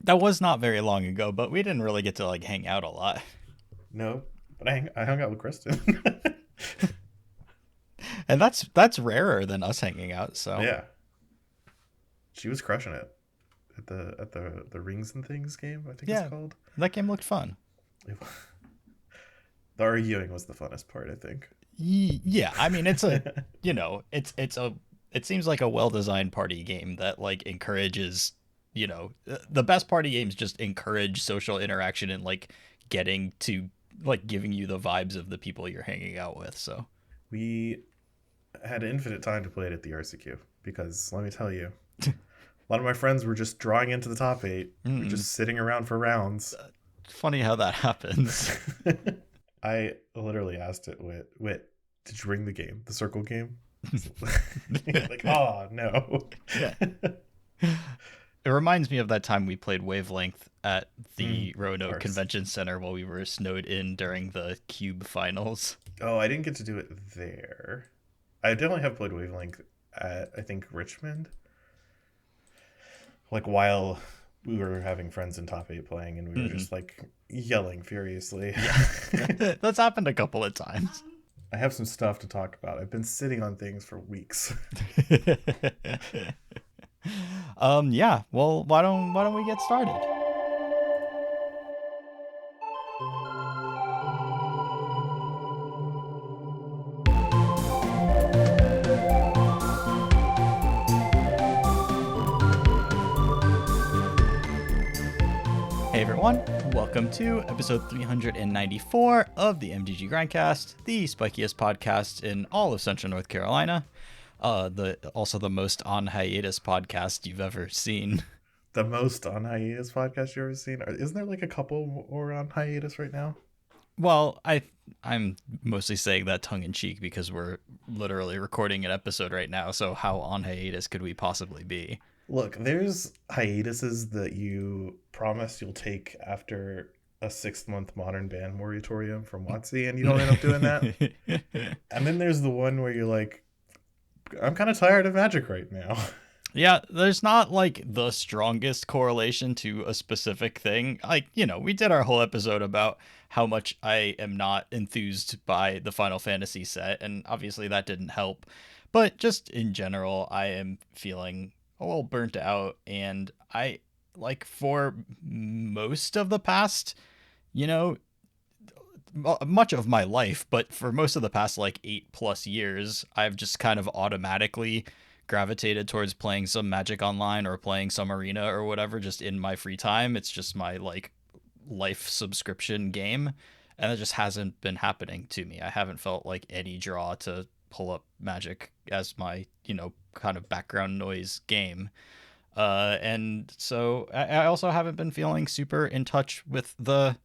That was not very long ago, but we didn't really get to like hang out a lot. No, but I hung out with Kristen. And that's rarer than us hanging out, so Yeah, she was crushing it at the rings and things game. I think it's yeah, called. that game looked fun. It, the arguing was the funnest part, I think. Yeah, I mean it's a it's a it seems like a well-designed party game that like encourages, the best party games just encourage social interaction and like getting to like giving you the vibes of the people you're hanging out with. So, We had infinite time to play it at the RCQ because let me tell you, a lot of my friends were just drawing into the top eight. We were mm, just sitting around for rounds. funny how that happens. I literally asked it, Wit, did you ring the game, the circle game? Like, oh no. Yeah. It reminds me of that time we played Wavelength at the Of Roanoke course. Convention Center while we were snowed in during the Cube finals. Oh, I didn't get to do it there. I definitely have played Wavelength at, I think, Richmond. Like, while we were having friends in top eight playing, and we were Mm-mm. just like yelling furiously. Yeah. That's happened a couple of times. I have some stuff to talk about. I've been sitting on things for weeks. Yeah. Well, why don't we get started? Hey everyone, welcome to episode 394 of the MDG Grindcast, the spikiest podcast in all of Central North Carolina. The also the most on hiatus podcast you've ever seen. The most on hiatus podcast you ever seen? Isn't there like a couple more on hiatus right now? Well, I'm mostly saying that tongue in cheek because we're literally recording an episode right now. So how on hiatus could we possibly be? Look, there's hiatuses that you promise you'll take after a 6 month modern band moratorium from WotC, and you don't end up doing that. And then there's the one where you're like, I'm kind of tired of Magic right now. Yeah, there's not like the strongest correlation to a specific thing. Like, we did our whole episode about how much I am not enthused by the Final Fantasy set, and obviously that didn't help. But just in general, I am feeling a little burnt out, and I like for most of the past, you know, much of my life, but for most of the past like 8+ years, I've just kind of automatically gravitated towards playing some Magic Online or playing some Arena or whatever just in my free time. It's just my like life subscription game. And it just hasn't been happening to me. I haven't felt like any draw to pull up Magic as my, kind of background noise game. And so I also haven't been feeling super in touch with the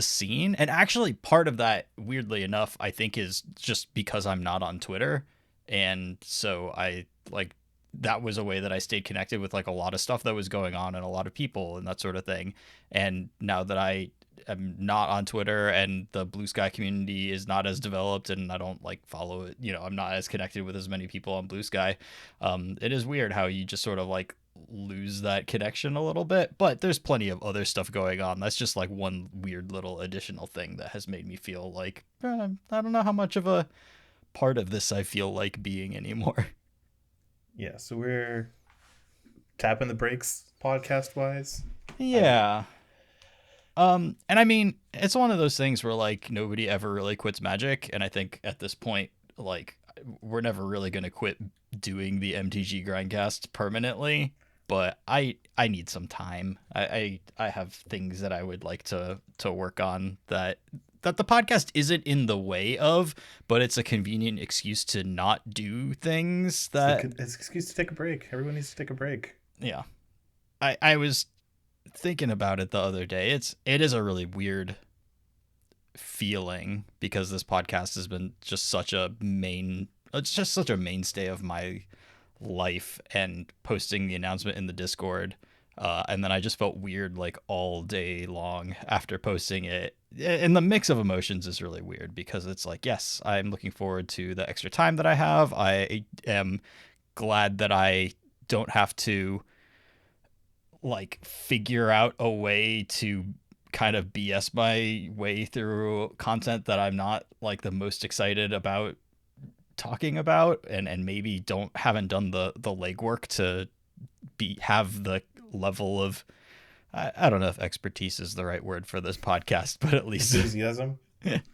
scene. And actually, part of that, weirdly enough, I think is just because I'm not on Twitter. And so I like that was a way that I stayed connected with like a lot of stuff that was going on and a lot of people and that sort of thing. And now that I am not on Twitter and the Blue Sky community is not as developed and I don't like follow it, I'm not as connected with as many people on Blue Sky. It is weird how you just sort of like lose that connection a little bit, but there's plenty of other stuff going on. That's just like one weird little additional thing that has made me feel like I don't know how much of a part of this I feel like being anymore. Yeah, so we're tapping the brakes podcast wise. I Yeah. And I mean, it's one of those things where like nobody ever really quits Magic, and I think at this point, like we're never really gonna quit doing the MTG Grindcast permanently. But I need some time. I have things that I would like to work on that the podcast isn't in the way of, but it's a convenient excuse to not do things that it's an excuse to take a break. Everyone needs to take a break. yeah. I was thinking about it the other day. It is a really weird feeling because this podcast has been just such a mainstay of my life, and posting the announcement in the Discord. And then I just felt weird like all day long after posting it. And the mix of emotions is really weird because it's like, yes, I'm looking forward to the extra time that I have. I am glad that I don't have to like figure out a way to kind of BS my way through content that I'm not like the most excited about talking about, and maybe haven't done the legwork to have the level of I don't know if expertise is the right word for this podcast, but at least enthusiasm.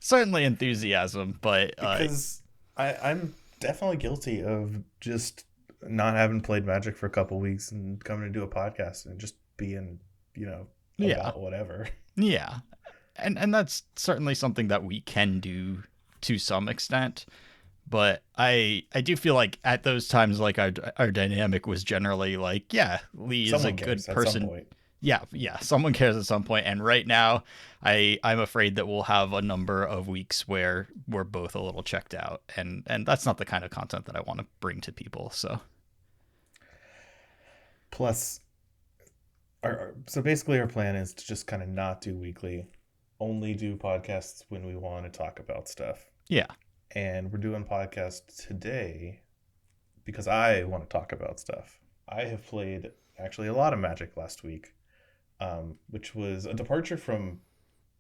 certainly enthusiasm. But Because I'm definitely guilty of just not having played Magic for a couple weeks and coming to do a podcast and just being, yeah, about whatever. yeah, and that's certainly something that we can do to some extent. But I do feel like at those times, like our dynamic was generally like, yeah, Lee is Someone a good cares at some person. point. Yeah, someone cares at some point. And right now, I'm afraid that we'll have a number of weeks where we're both a little checked out, and that's not the kind of content that I want to bring to people. So Plus, so basically our plan is to just kind of not do weekly, only do podcasts when we want to talk about stuff. yeah, And we're doing podcasts today because I want to talk about stuff. I have played actually a lot of Magic last week, which was a departure from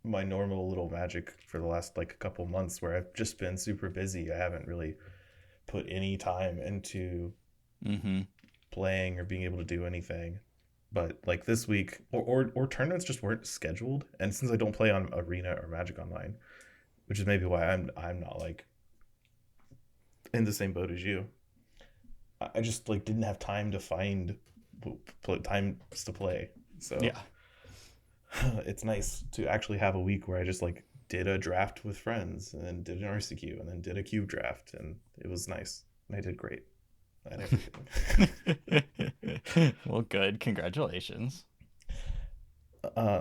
my normal little Magic for the last like a couple months where I've just been super busy. I haven't really put any time into playing or being able to do anything. But like this week, or tournaments just weren't scheduled, and since I don't play on Arena or Magic Online, which is maybe why I'm not like in the same boat as you, I just like didn't have time to find times to play. So yeah, it's nice to actually have a week where I just like did a draft with friends and then did an RCQ and then did a cube draft, and it was nice and I did great at everything. Well, good. Congratulations.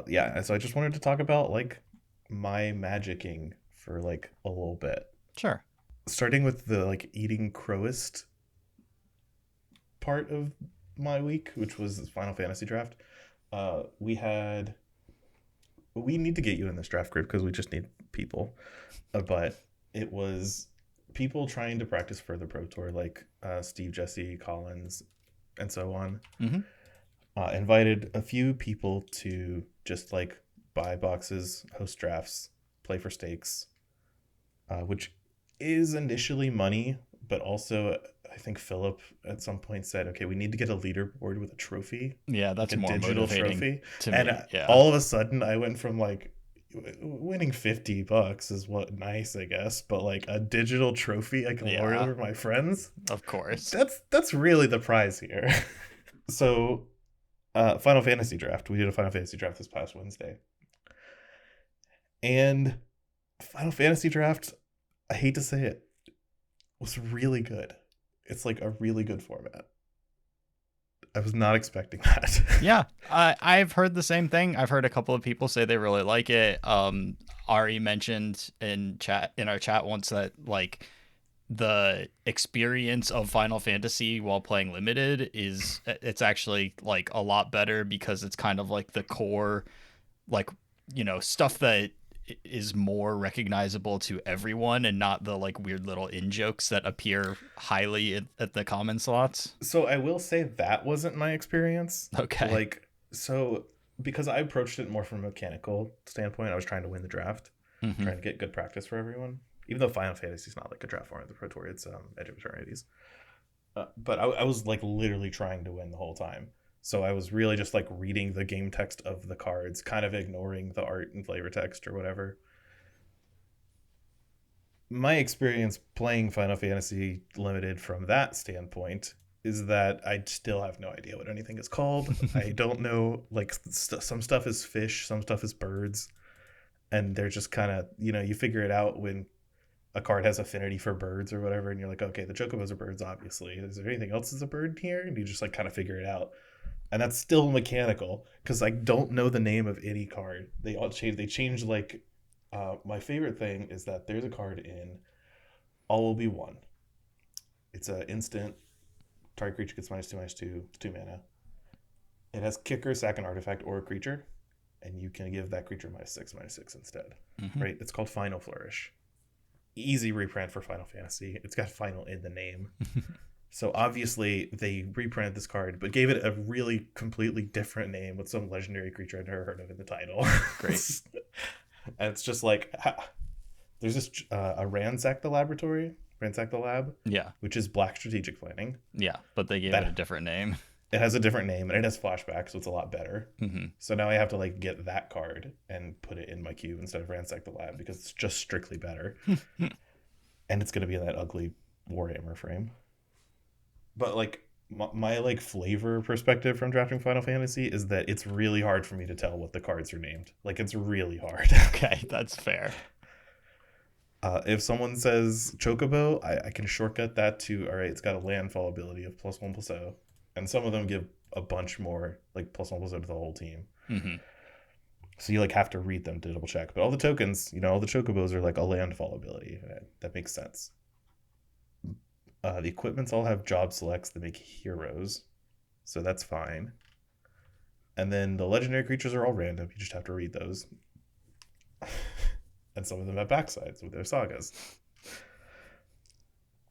Yeah, so I just wanted to talk about like my magicking for like a little bit. Sure. Starting with the like eating crowist part of my week, which was Final Fantasy draft. We need to get you in this draft group because we just need people. But it was people trying to practice for the Pro Tour, like Steve, Jesse, Collins, and so on. Invited a few people to just like buy boxes, host drafts, play for stakes, which is initially money, but also I think Philip at some point said, okay, we need to get a leaderboard with a trophy. Yeah, that's like a more digital motivating trophy. to And me. Yeah. all of a sudden I went from like winning $50 is what nice, I guess, but like a digital trophy I can lord over my friends. Of course. That's really the prize here. So Final Fantasy draft. We did a Final Fantasy draft this past Wednesday. And Final Fantasy draft, I hate to say it, was really good. It's like a really good format. I was not expecting that. Yeah, I've heard the same thing. I've heard a couple of people say they really like it. Ari mentioned in our chat once that like the experience of Final Fantasy while playing limited it's actually like a lot better because it's kind of like the core, like, stuff that is more recognizable to everyone and not the like weird little in jokes that appear highly at the common slots. So I will say that wasn't my experience. Okay. Like, so because I approached it more from a mechanical standpoint, I was trying to win the draft, trying to get good practice for everyone. Even though Final Fantasy is not like a draft format, the Pro Tour, it's Edge of Eternities. But I was like literally trying to win the whole time. So I was really just like reading the game text of the cards, kind of ignoring the art and flavor text or whatever. My experience playing Final Fantasy Limited from that standpoint is that I still have no idea what anything is called. I don't know, like some stuff is fish, some stuff is birds. And they're just kind of, you figure it out when a card has affinity for birds or whatever, and you're like, okay, the chocobos are birds, obviously. Is there anything else that's a bird here? And you just like kind of figure it out. And that's still mechanical because I don't know the name of any card. They all change. They change like my favorite thing is that there's a card in All Will Be One. It's an instant. Target creature gets -2/-2, 2 mana. It has kicker, sack an artifact or a creature, and you can give that creature -6/-6 instead. Right? It's called Final Flourish. Easy reprint for Final Fantasy. It's got final in the name. So obviously they reprinted this card, but gave it a really completely different name with some legendary creature I'd never heard of in the title. Great. And it's just like, there's this a Ransack the Lab, Yeah. which is black strategic planning. Yeah, but they gave it a different name. It has a different name and it has flashback, so it's a lot better. Mm-hmm. So now I have to like get that card and put it in my queue instead of Ransack the Lab because it's just strictly better. And it's going to be in that ugly Warhammer frame. But like my like flavor perspective from drafting Final Fantasy is that it's really hard for me to tell what the cards are named. Like it's really hard. Okay, that's fair. If someone says Chocobo, I can shortcut that to, all right, it's got a landfall ability of +1/+0. And some of them give a bunch more, like +1/+0 to the whole team. Mm-hmm. So you like have to read them to double check. But all the tokens, all the Chocobos are like a landfall ability. That makes sense. The equipments all have job selects that make heroes. So that's fine. And then the legendary creatures are all random. You just have to read those. And some of them have backsides with their sagas.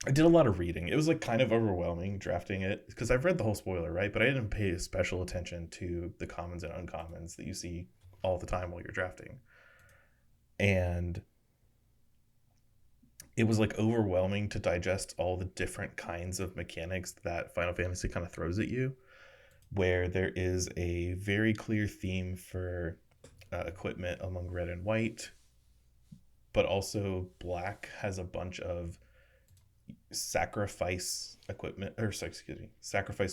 I did a lot of reading. It was like kind of overwhelming drafting it because I've read the whole spoiler, right? But I didn't pay special attention to the commons and uncommons that you see all the time while you're drafting. And it was like overwhelming to digest all the different kinds of mechanics that Final Fantasy kind of throws at you, where there is a very clear theme for equipment among red and white, but also black has a bunch of sacrifice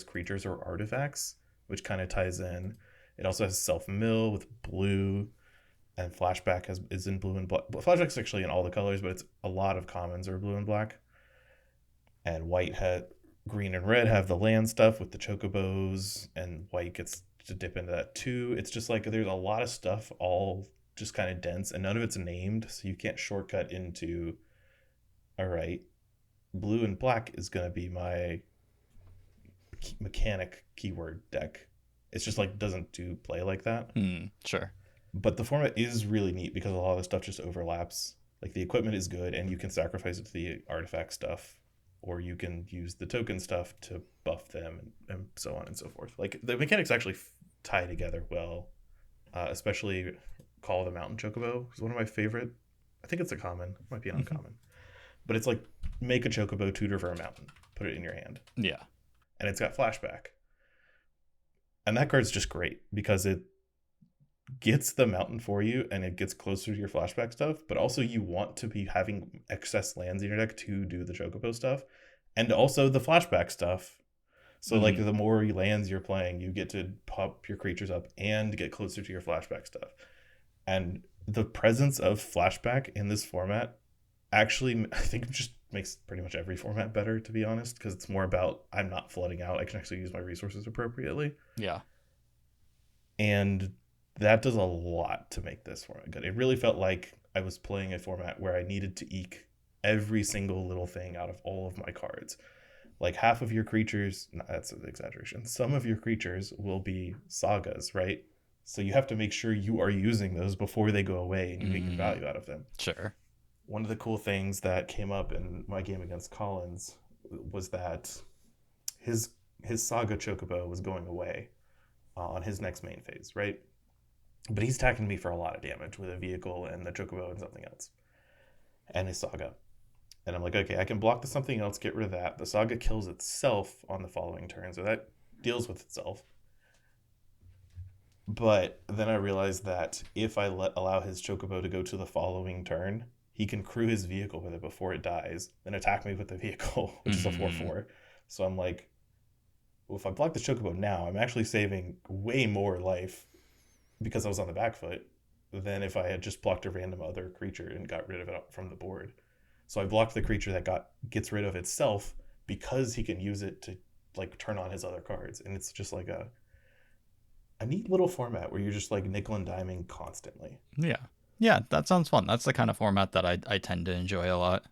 creatures or artifacts, which kind of ties in. It also has self-mill with blue, and flashback is in blue and black. Flashback's actually in all the colors, but it's a lot of commons are blue and black. And green and red have the land stuff with the chocobos, and white gets to dip into that too. It's just like there's a lot of stuff all just kind of dense, and none of it's named, so you can't shortcut into, all right, blue and black is going to be my mechanic keyword deck. It's just like doesn't do play like that. Sure. But the format is really neat because a lot of the stuff just overlaps. Like the equipment is good and you can sacrifice it to the artifact stuff, or you can use the token stuff to buff them and so on and so forth. Like the mechanics actually tie together well, especially Call of the Mountain Chocobo is one of my favorite. I think it's a common, it might be an uncommon. But it's like make a chocobo tutor for a mountain, put it in your hand. Yeah. And it's got flashback. And that card's just great because it gets the mountain for you and it gets closer to your flashback stuff, but also you want to be having excess lands in your deck to do the chocobo stuff and also the flashback stuff. So like the more lands you're playing, you get to pop your creatures up and get closer to your flashback stuff. And the presence of flashback in this format actually, I think, just makes pretty much every format better, to be honest, because it's more about I'm not flooding out. I can actually use my resources appropriately. Yeah. And that does a lot to make this format good. It really felt like I was playing a format where I needed to eke every single little thing out of all of my cards. Like half of your creatures, that's an exaggeration, some of your creatures will be sagas, right? So you have to make sure you are using those before they go away and you make your value out of them. Sure. One of the cool things that came up in my game against Collins was that his Saga Chocobo was going away on his next main phase, right? But he's attacking me for a lot of damage with a vehicle and the Chocobo and something else. And his Saga. And I'm like, okay, I can block the something else, get rid of that. The Saga kills itself on the following turn, so that deals with itself. But then I realized that if I allow his Chocobo to go to the following turn, he can crew his vehicle with it before it dies, then attack me with the vehicle, which is a 4/4. So I'm like, well, if I block the Chocobo now, I'm actually saving way more life because I was on the back foot than if I had just blocked a random other creature and got rid of it from the board. So I blocked the creature that gets rid of itself because he can use it to like turn on his other cards. And it's just like a neat little format where you're just like nickel and diming constantly. Yeah. Yeah, that sounds fun. That's the kind of format that I tend to enjoy a lot.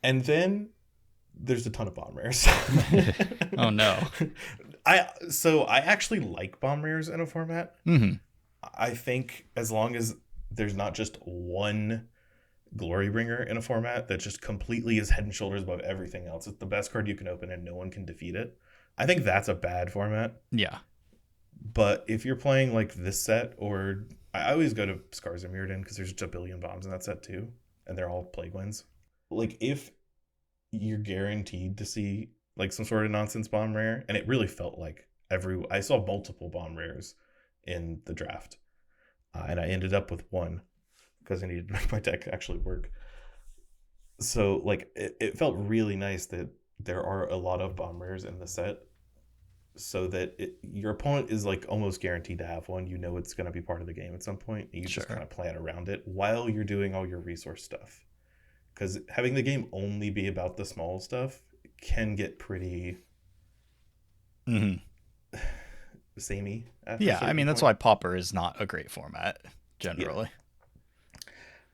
And then there's a ton of bomb rares. Oh no. I actually like bomb rares in a format. Mm-hmm. I think as long as there's not just one Glorybringer in a format that just completely is head and shoulders above everything else. It's the best card you can open and no one can defeat it. I think that's a bad format. Yeah. But if you're playing like this set, or I always go to Scars of Mirrodin because there's just a billion bombs in that set too, and they're all plague wins. Like if you're guaranteed to see like some sort of nonsense bomb rare, and it really felt like I saw multiple bomb rares in the draft, and I ended up with one because I needed to make my deck actually work. So like it felt really nice that there are a lot of bomb rares in the set, so that your opponent is like almost guaranteed to have one. You know it's going to be part of the game at some point. You just kind of plan around it while you're doing all your resource stuff. Because having the game only be about the small stuff can get pretty samey. Yeah, I mean, that's why Pauper is not a great format, generally. Yeah.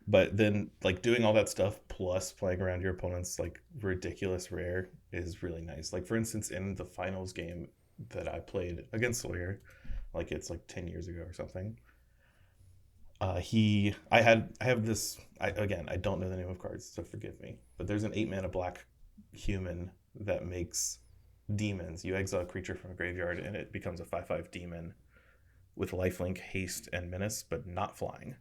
But then, like, doing all that stuff plus playing around your opponent's, like, ridiculous rare is really nice. Like, for instance, in the finals game that I played against Sawyer, like, it's, like, 10 years ago or something, I have this, again, I don't know the name of cards, so forgive me, but there's an 8-mana black human that makes demons. You exile a creature from a graveyard and it becomes a 5/5 demon with lifelink, haste, and menace, but not flying.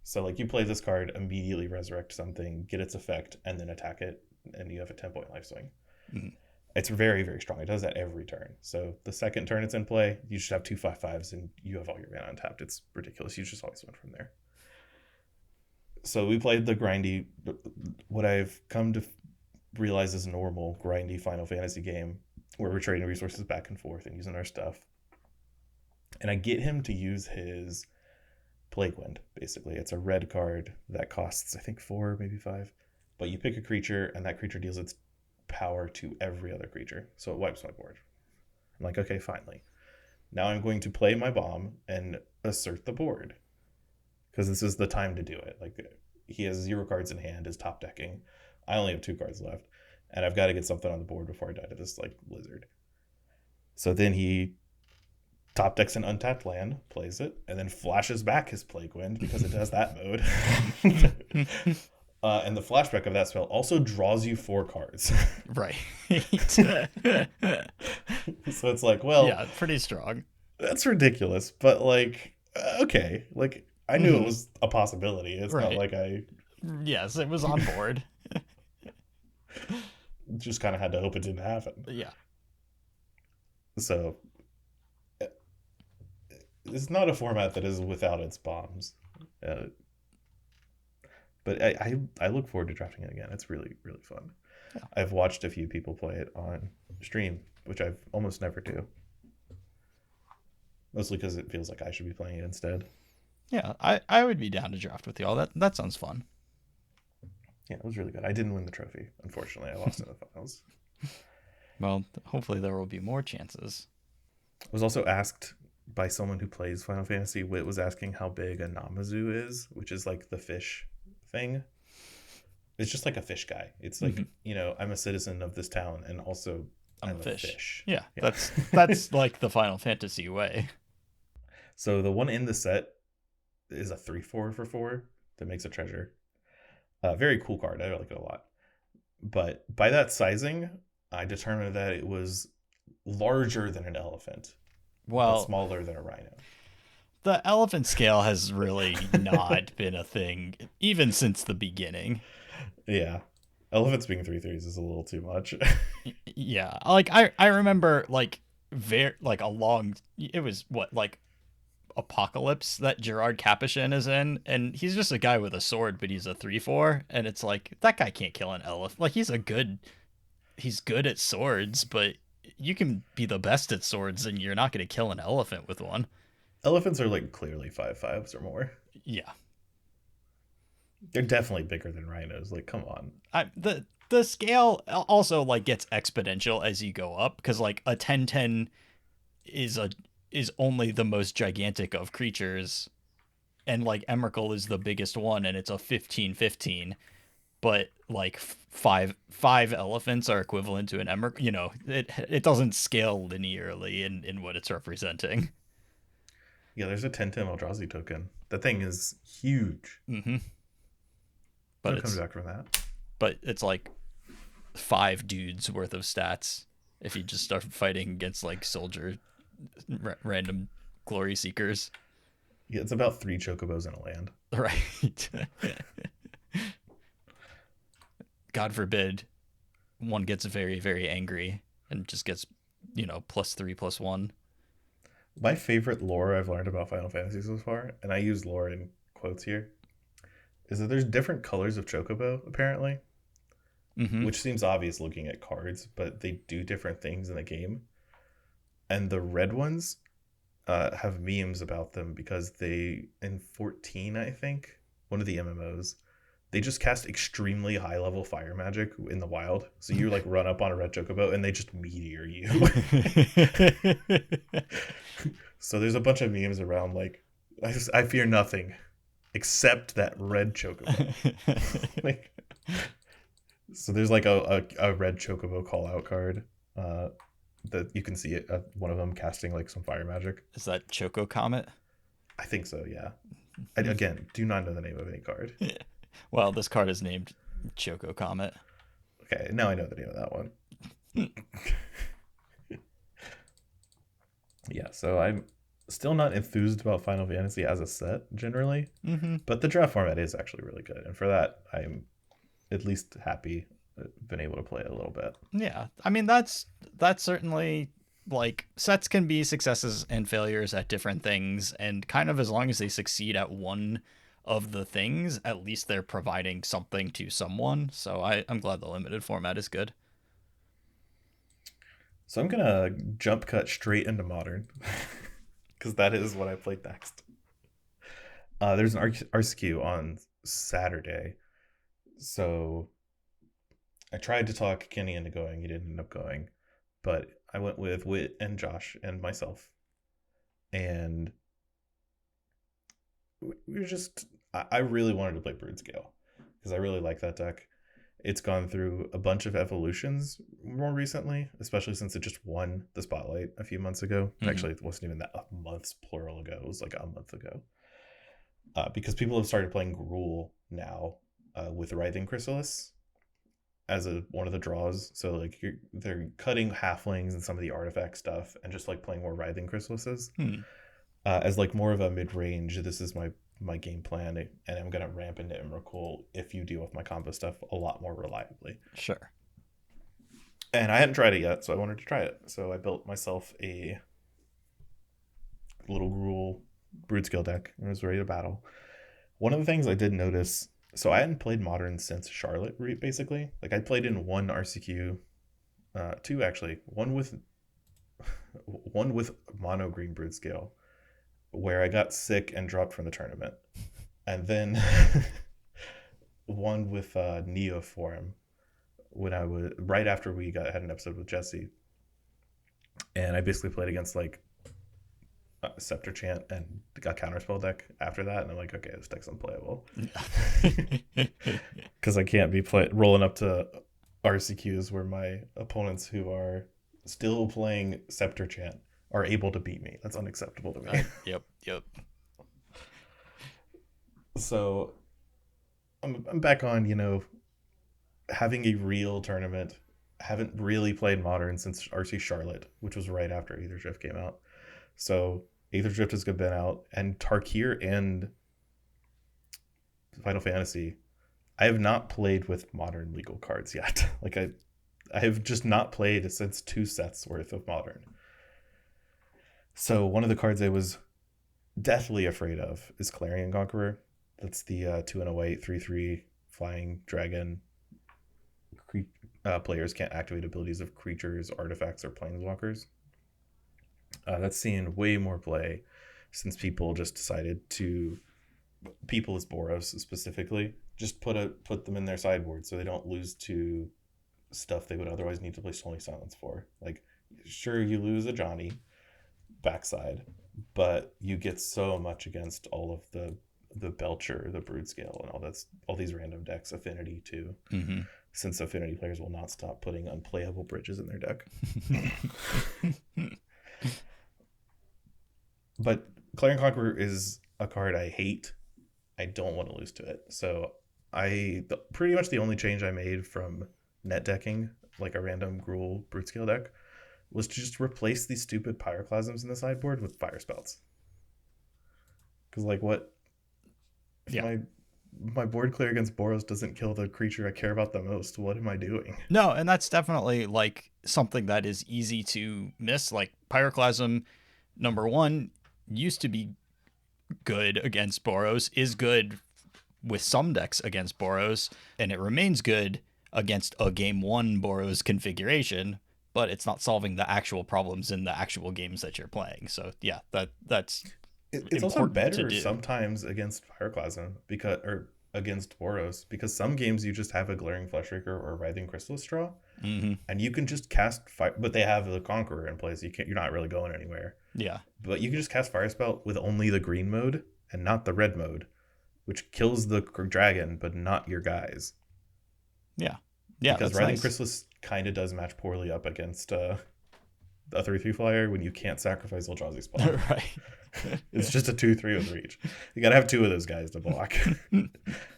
So like you play this card, immediately resurrect something, get its effect, and then attack it, and you have a 10-point life swing. It's very, very strong. It does that every turn. So the second turn it's in play, you should have 2 5/5s and you have all your mana untapped. It's ridiculous. You just always win from there. So we played the grindy, what I've come to realize is normal grindy Final Fantasy game where we're trading resources back and forth and using our stuff. And I get him to use his Plague Wind, basically. It's a red card that costs, I think, 4, maybe 5. But you pick a creature, and that creature deals its power to every other creature. So it wipes my board. I'm like, okay, finally. Now I'm going to play my bomb and assert the board. Because this is the time to do it. Like, he has 0 cards in hand, is top decking. I only have 2 cards left. And I've got to get something on the board before I die to this, like, lizard. So then he top decks an untapped land, plays it, and then flashes back his Plague Wind because it does that mode. And the flashback of that spell also draws you 4 cards. Right. So it's like, well, yeah, pretty strong. That's ridiculous, but like, okay, like I knew it was a possibility. It's not like I. Yes, it was on board. Just kind of had to hope it didn't happen. Yeah. So it's not a format that is without its bombs. But I look forward to drafting it again. It's really, really fun. Yeah. I've watched a few people play it on stream, which I've almost never do. Mostly because it feels like I should be playing it instead. Yeah, I would be down to draft with y'all. That sounds fun. Yeah, it was really good. I didn't win the trophy, unfortunately. I lost in the finals. Well, hopefully there will be more chances. I was also asked by someone who plays Final Fantasy. Wit was asking how big a Namazu is, which is like the fish thing. It's just like a fish guy. It's like, I'm a citizen of this town and also I'm a fish. Yeah, that's like the Final Fantasy way. So the one in the set is a 3/4 for 4 that makes a treasure. Very cool card. I like it a lot. But by that sizing, I determined that it was larger than an elephant. Well, but smaller than a rhino. The elephant scale has really not been a thing, even since the beginning. Yeah. Elephants being 3/3s is a little too much. Yeah. Like, I remember, like, it was, Apocalypse that Gerard Capuchin is in, and he's just a guy with a sword, but he's a 3/4, and it's like, that guy can't kill an elephant. Like, he's good at swords, but you can be the best at swords and you're not going to kill an elephant with one. Elephants are like clearly 5/5s or more. Yeah. They're definitely bigger than rhinos. Like, come on. The scale also like gets exponential as you go up, because like a 10/10 is only the most gigantic of creatures, and like Emrakul is the biggest one and it's a 15/15. But like five elephants are equivalent to an Emrakul. It doesn't scale linearly in what it's representing. Yeah, there's a 10/10 Eldrazi token. That thing is huge. Mm-hmm. but I've come back from that. it's like 5 dudes worth of stats if you just start fighting against like soldier random glory seekers. Yeah, it's about 3 chocobos in a land. Right. God forbid one gets very, very angry and just gets, +3/+1. My favorite lore I've learned about Final Fantasy so far, and I use lore in quotes here, is that there's different colors of chocobo, apparently, Mm-hmm. which seems obvious looking at cards, but they do different things in the game. And the red ones have memes about them because they, in 14, I think, one of the MMOs, they just cast extremely high level fire magic in the wild. So you like run up on a red chocobo and they just meteor you. So there's a bunch of memes around like, I fear nothing except that red chocobo. Like, so there's like a red chocobo call out card that you can see it, one of them casting like some fire magic. Is that Choco Comet? I think so, yeah. I, again, do not know the name of any card. Well, this card is named Choco Comet. Okay, now I know the name of that one. Yeah, so I'm still not enthused about Final Fantasy as a set generally, but the draft format is actually really good, and for that, I'm at least happy been able to play it a little bit. Yeah, I mean that's certainly, like, sets can be successes and failures at different things, and kind of as long as they succeed at one of the things, at least they're providing something to someone. So I'm glad the limited format is good. So I'm gonna jump cut straight into modern because that is what I played next. There's an RCQ on Saturday, so I tried to talk Kenny into going. He didn't end up going, but I went with Wit and Josh and myself, and we were just. I really wanted to play Brood-Scale because I really like that deck. It's gone through a bunch of evolutions more recently, especially since it just won the spotlight a few months ago. Actually, it wasn't even that a month's plural ago. It was like a month ago. Because people have started playing Gruul now with Writhing Chrysalis as one of the draws. So like they're cutting halflings and some of the artifact stuff and just like playing more Writhing Chrysalises as like more of a mid-range. This is my game plan, and I'm gonna ramp into Emrakul if you deal with my combo stuff a lot more reliably. Sure. And I hadn't tried it yet, so I wanted to try it. So I built myself a little Gruul Brood-Scale deck and was ready to battle. One of the things I did notice, so I hadn't played Modern since Charlotte, basically. Like I played in one RCQ, 2 actually, one with mono green Brood-Scale, where I got sick and dropped from the tournament, and then one with Neoform when I was right after we had an episode with Jesse, and I basically played against like Scepter Chant and got Counterspell deck after that, and I'm like, okay, this deck's unplayable because I can't be rolling up to RCQs where my opponents who are still playing Scepter Chant are able to beat me. That's unacceptable to me. Yep. So I'm back on, having a real tournament. I haven't really played Modern since RC Charlotte, which was right after Aether Drift came out. So Aether Drift has been out, and Tarkir and Final Fantasy, I have not played with Modern legal cards yet. Like I have just not played since 2 sets worth of Modern. So one of the cards I was deathly afraid of is Clarion Conqueror. That's the 2 and a white 3/3 flying dragon. Players can't activate abilities of creatures, artifacts, or planeswalkers. That's seeing way more play since people just decided to, people as Boros specifically, just put them in their sideboard so they don't lose to stuff they would otherwise need to play Stony Silence for. Like, sure, you lose a Johnny backside, but you get so much against all of the Belcher, the Brood-Scale, and all these random decks. Affinity too, since Affinity players will not stop putting unplayable bridges in their deck. But Clarion Conqueror is a card I hate. I don't want to lose to it, so Pretty much the only change I made from net decking, like a random Gruul brute scale deck, was to just replace these stupid pyroclasms in the sideboard with fire spells. Because like what if Yeah. my board clear against Boros doesn't kill the creature I care about the most? What am I doing? No, and that's definitely like something that is easy to miss. Like Pyroclasm, number one, used to be good against Boros, is good with some decks against Boros, and it remains good against a game one Boros configuration, but it's not solving the actual problems in the actual games that you're playing. So yeah, that's It's also important to better do. sometimes against Pyroclasm because or against Boros because some games you just have a Glaring Fleshraker or a Writhing Crystal Straw, Mm-hmm. and you can just cast fire. But they have the Conqueror in place. You're not really going anywhere. Yeah. But you can just cast Fire Spell with only the green mode and not the red mode, which kills the dragon but not your guys. Yeah. Yeah, Because that's Writhing nice. Chrysalis kind of does match poorly up against a 3/3 flyer when you can't sacrifice Eldrazi Spawn. Right. It's just a 2/3 with reach. You gotta have two of those guys to block.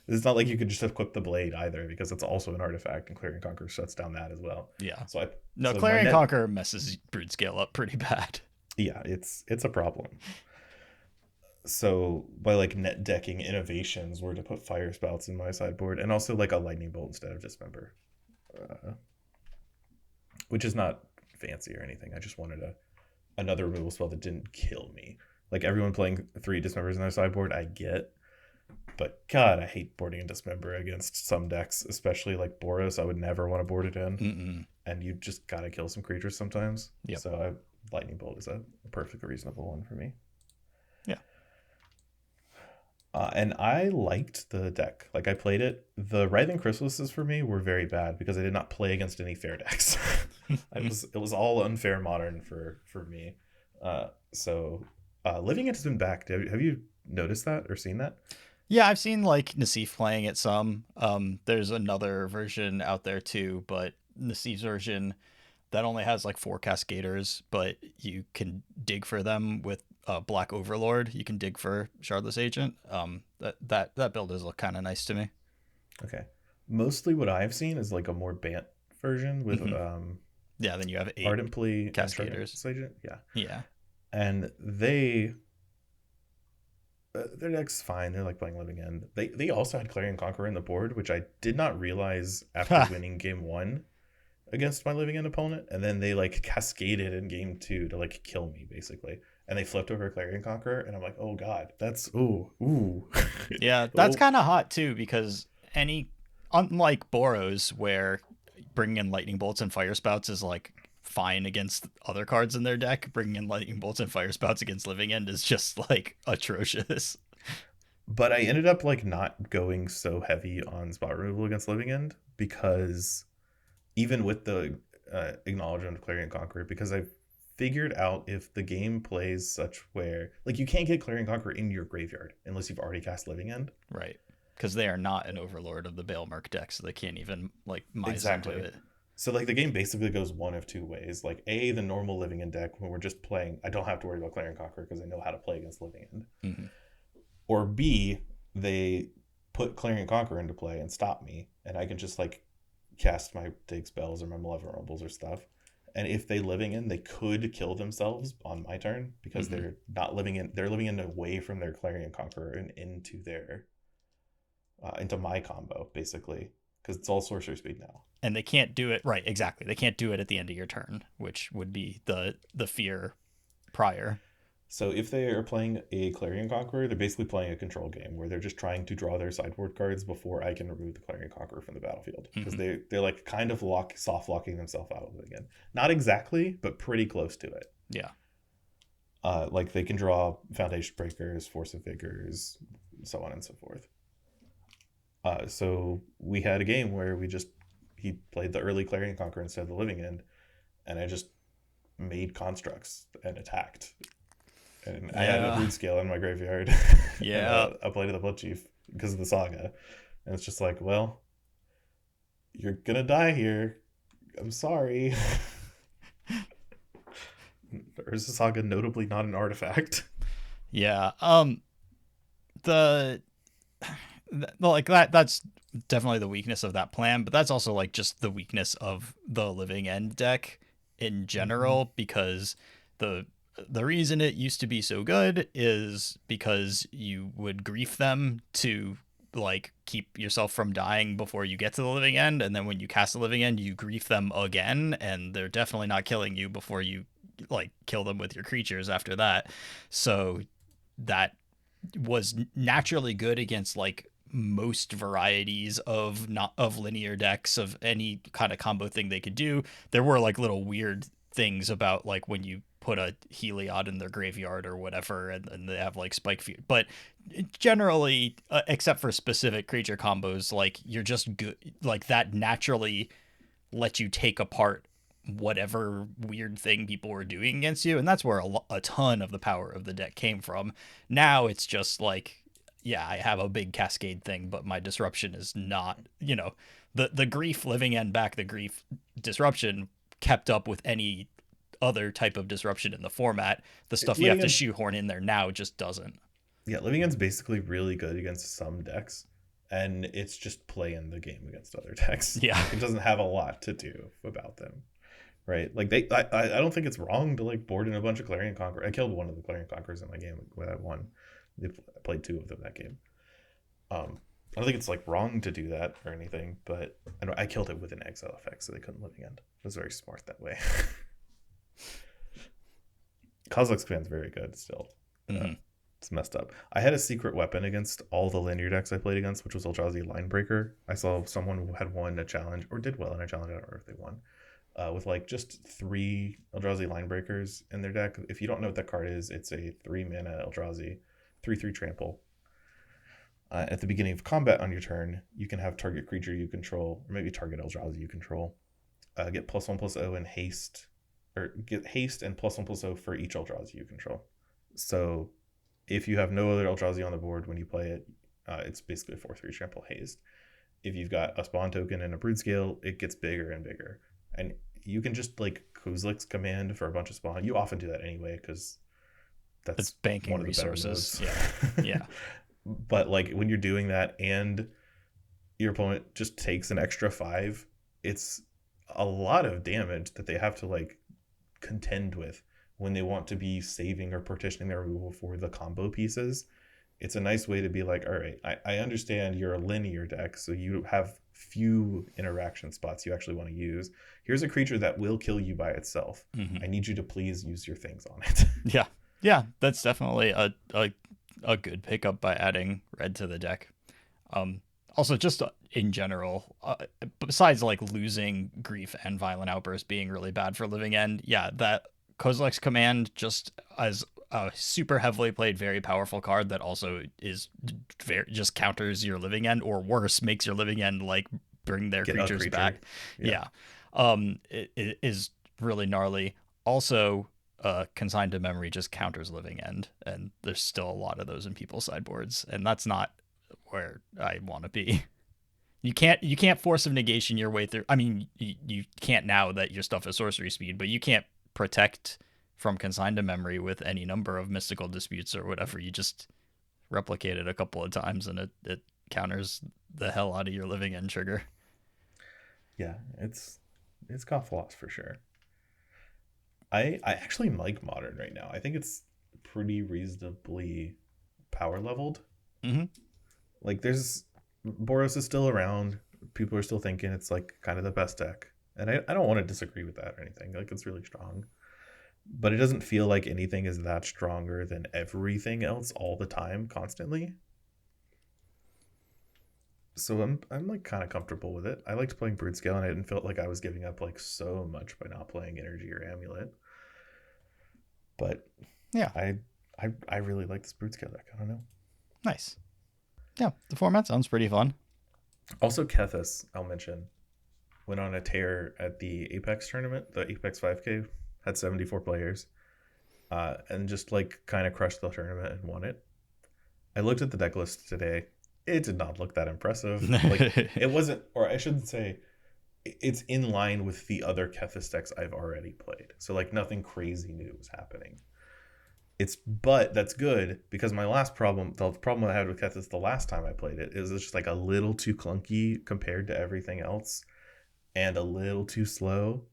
It's not like you could just equip the blade either because it's also an artifact, and Clearing Conquer shuts down that as well. Yeah. So No, my Clarion net, Conqueror messes Brood Scale up pretty bad. yeah, it's a problem. So by like net decking innovations were to put fire spouts in my sideboard and also like a lightning bolt instead of dismember, uh, which is not fancy or anything. I just wanted another removal spell that didn't kill me. Like everyone playing 3 dismembers in their sideboard, I get. But God, I hate boarding in Dismember against some decks, especially like Boros. I would never want to board it in. Mm-mm. And you just gotta kill some creatures sometimes. Yep. So Lightning Bolt is a perfectly reasonable one for me. Yeah. And I liked the deck. Like I played it. The Writhing Chrysalises for me were very bad because I did not play against any fair decks. It was all unfair modern for me. Living It has been back. Have you noticed that or seen that? Yeah, I've seen like Nassif playing it some. There's another version out there too, but Nassif's version that only has like 4 Cascaders, but you can dig for them with Black Overlord. You can dig for Shardless Agent. That build does look kind of nice to me. Okay. Mostly what I've seen is like a more Bant version with Mm-hmm. Yeah, then you have 8 Ardent Plea and Cascaders. Shardless Agent. Yeah. Yeah. And their deck's fine. They're like playing Living End. They also had Clarion Conqueror in the board, which I did not realize after winning game 1 against my Living End opponent, and then they like cascaded in game 2 to like kill me basically. And they flipped over Clarion Conqueror, and I'm like, oh god, that's ooh. Yeah, that's kind of hot too because unlike Boros where bringing in lightning bolts and fire spouts is like fine against other cards in their deck, bringing in lightning bolts and fire spouts against Living End is just like atrocious. But I ended up like not going so heavy on spot removal against Living End because even with the acknowledgement of Clarion Conqueror, because I figured out if the game plays such where like you can't get Clarion Conqueror in your graveyard unless you've already cast Living End. Right. Because they are not an overlord of the Balemark deck, so they can't even like mise into it. So like the game basically goes one of two ways. Like A, the normal Living End deck when we're just playing, I don't have to worry about Clarion Conqueror because I know how to play against Living End. Mm-hmm. Or B, they put Clarion Conqueror into play and stop me, and I can just like cast my dig spells or my Malevolent Rumbles or stuff. And if they Living End, they could kill themselves on my turn because they're not living in. They're living in away from their Clarion Conqueror and into their into my combo basically because it's all sorcery speed now. And they can't do it right. Exactly. They can't do it at the end of your turn, which would be the fear prior. So if they are playing a Clarion Conqueror, they're basically playing a control game where they're just trying to draw their sideboard cards before I can remove the Clarion Conqueror from the battlefield because they're like kind of soft locking themselves out of it again. Not exactly, but pretty close to it. Yeah. Like they can draw Foundation Breakers, Force of Vigors, so on and so forth. So we had a game where he played the early Clarion Conqueror instead of the Living End, and I just made constructs and attacked. And I had a Brood Scale in my graveyard. Yeah. I played the Blood Chief because of the Saga. And it's just like, well, you're going to die here. I'm sorry. Urza Saga, notably not an artifact. Yeah. The like that's definitely the weakness of that plan, but that's also like just the weakness of the Living End deck in Hmm. general, because the the reason it used to be so good is because you would grief them to like keep yourself from dying before you get to the Living End, and then when you cast the Living End you grief them again, and they're definitely not killing you before you like kill them with your creatures after that. So that was naturally good against like most varieties of not of linear decks of any kind of combo thing they could do. There were like little weird things about like when you put a Heliod in their graveyard or whatever, and they have like spike fear, but generally, except for specific creature combos, like you're just good, like that naturally let you take apart whatever weird thing people were doing against you, and that's where a ton of the power of the deck came from. Now it's just like, yeah, I have a big cascade thing, but my disruption is not, the grief Living End back, the grief disruption kept up with any other type of disruption in the format. The stuff you have Living to End's shoehorn in there now just doesn't. Yeah, Living End's basically really good against some decks, and it's just playing the game against other decks. Yeah. Like it doesn't have a lot to do about them, right? Like I don't think it's wrong to like board in a bunch of Clarion Conquerors. I killed one of the Clarion Conquerors in my game when I won. I played two of them that game. I don't think it's like wrong to do that or anything, but I killed it with an exile effect, so they couldn't Living End. It was very smart that way. Kozilek's command's very good still. Mm-hmm. It's messed up. I had a secret weapon against all the linear decks I played against, which was Eldrazi Linebreaker. I saw someone who had won a challenge or did well in a challenge. I don't remember if they won. With like just 3 Eldrazi Linebreakers in their deck. If you don't know what that card is, it's a 3 mana Eldrazi, 3/3 trample. At the beginning of combat on your turn, you can have target creature you control, or maybe target Eldrazi you control, get +1/+0 and haste, or get haste and +1/+0 for each Eldrazi you control. So if you have no other Eldrazi on the board when you play it, it's basically a 4/3 trample haste. If you've got a spawn token and a brood scale, it gets bigger and bigger. And you can just like Kozilek's command for a bunch of spawn. You often do that anyway because It's that's banking one of the better resources. moves. Yeah. Yeah. But like when you're doing that and your opponent just takes an extra 5, it's a lot of damage that they have to like contend with when they want to be saving or partitioning their removal for the combo pieces. It's a nice way to be like, all right, I understand you're a linear deck, so you have few interaction spots you actually want to use. Here's a creature that will kill you by itself. Mm-hmm. I need you to please use your things on it. Yeah. Yeah, that's definitely a good pickup by adding red to the deck. Also, just in general, besides like losing grief and violent outburst being really bad for Living End, yeah, that Kozilek's command just as a super heavily played, very powerful card that also is very just counters your Living End, or worse, makes your Living End like bring their Get a creatures creature. back. Yeah. Yeah, it is really gnarly. Also, consigned to memory just counters Living End, and there's still a lot of those in people's sideboards, and that's not where I want to be. You can't force of negation your way through. I mean, you can't now that your stuff is sorcery speed, but you can't protect from consigned to memory with any number of mystical disputes or whatever. You just replicate it a couple of times, and it counters the hell out of your Living End trigger. Yeah, it's got flaws for sure. I actually like modern right now. I think it's pretty reasonably power leveled. Mm-hmm. Like there's Boros is still around. People are still thinking it's like kind of the best deck. And I don't want to disagree with that or anything. Like it's really strong. But it doesn't feel like anything is that stronger than everything else all the time, constantly. So I'm like kind of comfortable with it. I liked playing Broodscale and I didn't feel like I was giving up like so much by not playing Energy or Amulet. But Yeah, I really like this Broodscale deck. I don't know. nice. Yeah, the format sounds pretty fun. Also, Kethis, I'll mention, went on a tear at the Apex tournament. The Apex 5K had 74 players, and just like kind of crushed the tournament and won it. I looked at the deck list today. It did not look that impressive. Like it wasn't, or I shouldn't say, it's in line with the other Kethis decks I've already played. So like nothing crazy new was happening. but that's good because the problem I had with Kethis the last time I played it is it's just like a little too clunky compared to everything else and a little too slow.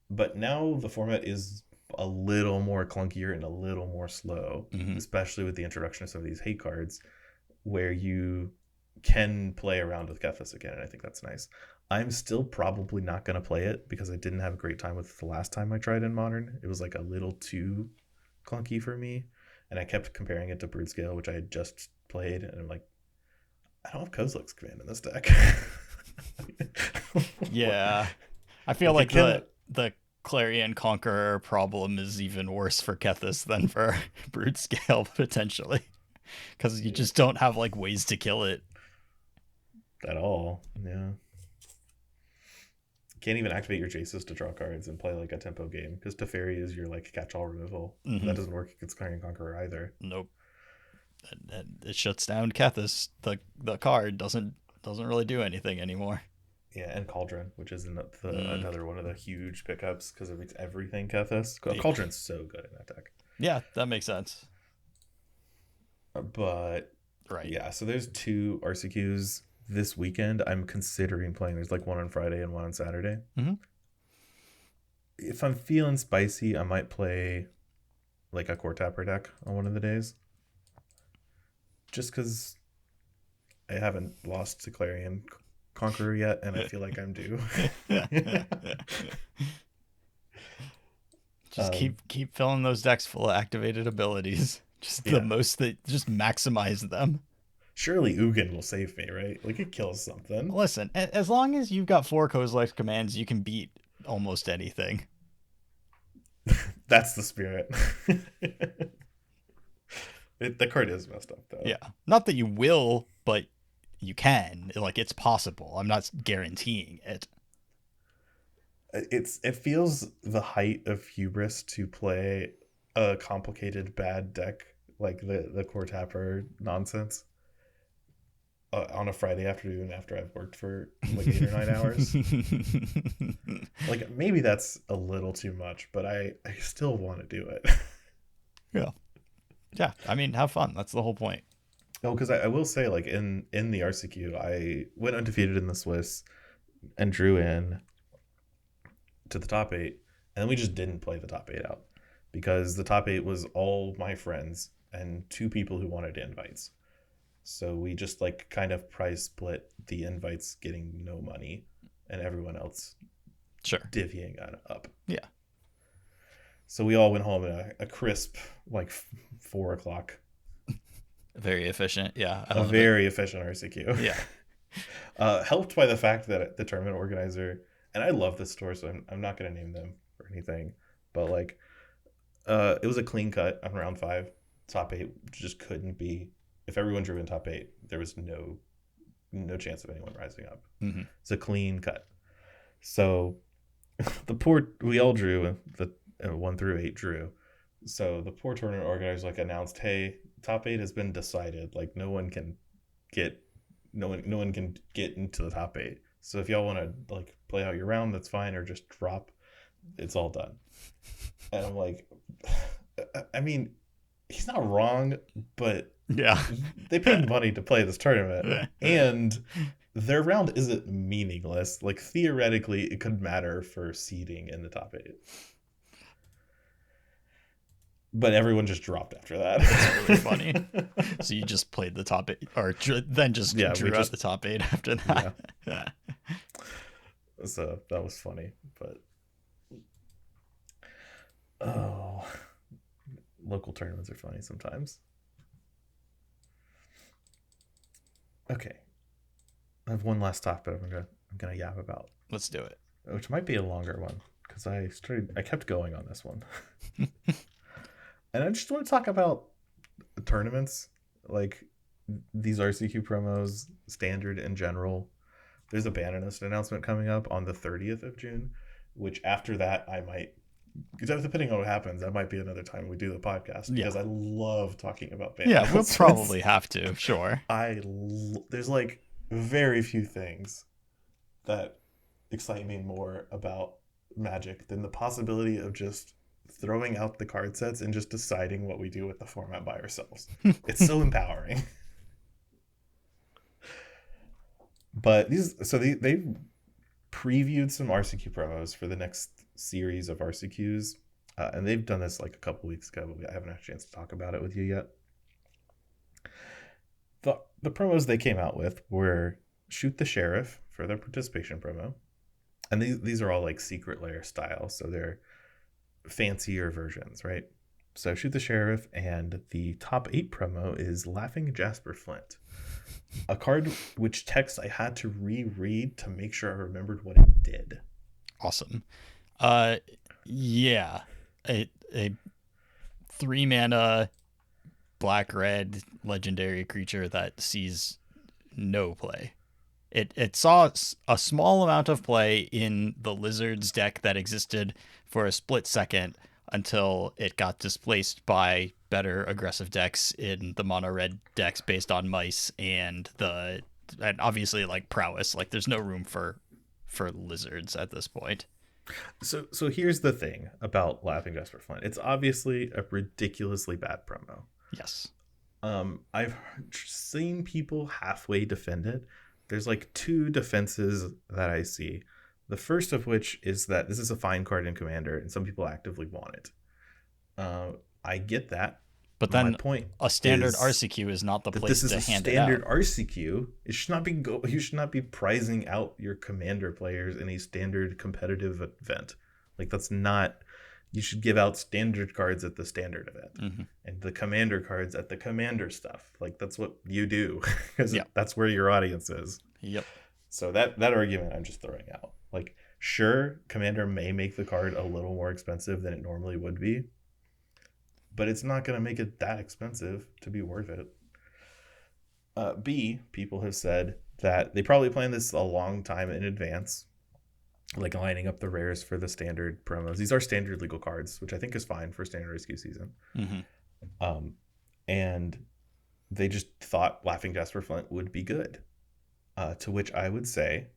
But now the format is a little more clunkier and a little more slow, especially with the introduction of some of these hate cards where you can play around with Kethis again, and I think that's nice. I'm still probably not going to play it because I didn't have a great time with it the last time I tried in Modern. It was like a little too clunky for me, and I kept comparing it to Broodscale, which I had just played, and I'm like, I don't have Kozilek's command in this deck. Yeah. I feel like the Clarion Conqueror problem is even worse for Kethis than for Broodscale, potentially. Because you just don't have like ways to kill it. At all. Yeah. Can't even activate your Jaces to draw cards and play like a tempo game because Teferi is your like catch-all removal. That doesn't work against Clarion Conqueror either. Nope. And it shuts down Kethis. The card doesn't really do anything anymore. Yeah, and Cauldron, which is another one of the huge pickups because it makes everything Kethis. Cauldron's so good in that deck. Yeah, that makes sense. But right, yeah, so there's 2 RCQs this weekend. I'm considering playing. There's like one on Friday and one on Saturday. If I'm feeling spicy, I might play like a core tapper deck on one of the days. Just because I haven't lost to Clarion Conqueror yet, and I feel like I'm due. Just keep filling those decks full of activated abilities. Just the most that just maximize them. Surely Ugin will save me, right? Like it kills something. Listen, as long as you've got 4 Kozilek's commands, you can beat almost anything. That's the spirit. The card is messed up though. Yeah, not that you will, but you can. Like it's possible. I'm not guaranteeing it. It feels the height of hubris to play a complicated bad deck like the core tapper nonsense on a Friday afternoon after I've worked for like 8 or 9 hours. Like maybe that's a little too much, but I still want to do it. Yeah. I mean, have fun. That's the whole point. Oh, because I will say, like in the RCQ, I went undefeated in the Swiss and drew in to the top 8, and then we just didn't play the top 8 out because the top 8 was all my friends and 2 people who wanted invites. So we just like kind of prize split the invites getting no money and everyone else divvying up. Yeah. So we all went home at a crisp like 4 o'clock. Very efficient. Yeah. A very efficient RCQ. Yeah. Helped by the fact that the tournament organizer, and I love this store, so I'm not going to name them or anything, but like it was a clean cut on round 5. Top 8 just couldn't be. If everyone drew in top 8, there was no chance of anyone rising up. It's a clean cut. So we all drew, the 1 through 8 drew. So the poor tournament organizer like announced, hey, top 8 has been decided. Like no one can get into the top 8. So if y'all want to like play out your round, that's fine, or just drop. It's all done. And I'm like, I mean, he's not wrong, but yeah, they paid money to play this tournament, and their round isn't meaningless. Like theoretically, it could matter for seeding in the top 8. But everyone just dropped after that. That's really funny. So you just played the top 8, or then just drew out the top 8 after that. Yeah. So that was funny, but local tournaments are funny sometimes. Okay, I have one last topic I'm gonna yap about. Let's do it. Which might be a longer one because I kept going on this one. And I just want to talk about tournaments, like these RCQ promos, standard in general. There's a Bananist announcement coming up on the 30th of June, which after that I might, depending on what happens, that might be another time we do the podcast because I love talking about Bananist. Yeah, we'll probably have to, sure. There's like very few things that excite me more about Magic than the possibility of just throwing out the card sets and just deciding what we do with the format by ourselves. It's so empowering. But they've previewed some RCQ promos for the next series of RCQs, and they've done this like a couple weeks ago, but I haven't had a chance to talk about it with you yet. The promos they came out with were Shoot the Sheriff for their participation promo, and these are all like Secret Lair style, so they're fancier versions, right? So Shoot the Sheriff, and the top 8 promo is Laughing Jasper Flint, a card which text I had to reread to make sure I remembered what it did. Awesome. Yeah, a 3-mana black red legendary creature that sees no play. It saw a small amount of play in the Lizards deck that existed for a split second until it got displaced by better aggressive decks in the mono red decks based on mice and obviously like prowess. Like there's no room for Lizards at this point. So here's the thing about Laughing Jasper Flint. It's obviously a ridiculously bad promo. Yes. I've seen people halfway defend it. There's like 2 defenses that I see. The first of which is that this is a fine card in Commander, and some people actively want it. I get that. But then my point a standard RCQ is not the place to hand it out. This is a standard RCQ. It should not be you should not be prizing out your Commander players in a standard competitive event. Like that's not. You should give out standard cards at the standard event, and the Commander cards at the Commander stuff. Like that's what you do, because that's where your audience is. Yep. So that argument I'm just throwing out. Like, sure, Commander may make the card a little more expensive than it normally would be, but it's not going to make it that expensive to be worth it. B, people have said that they probably planned this a long time in advance, like lining up the rares for the standard promos. These are standard legal cards, which I think is fine for standard rescue season. And they just thought Laughing Jasper Flint would be good. To which I would say,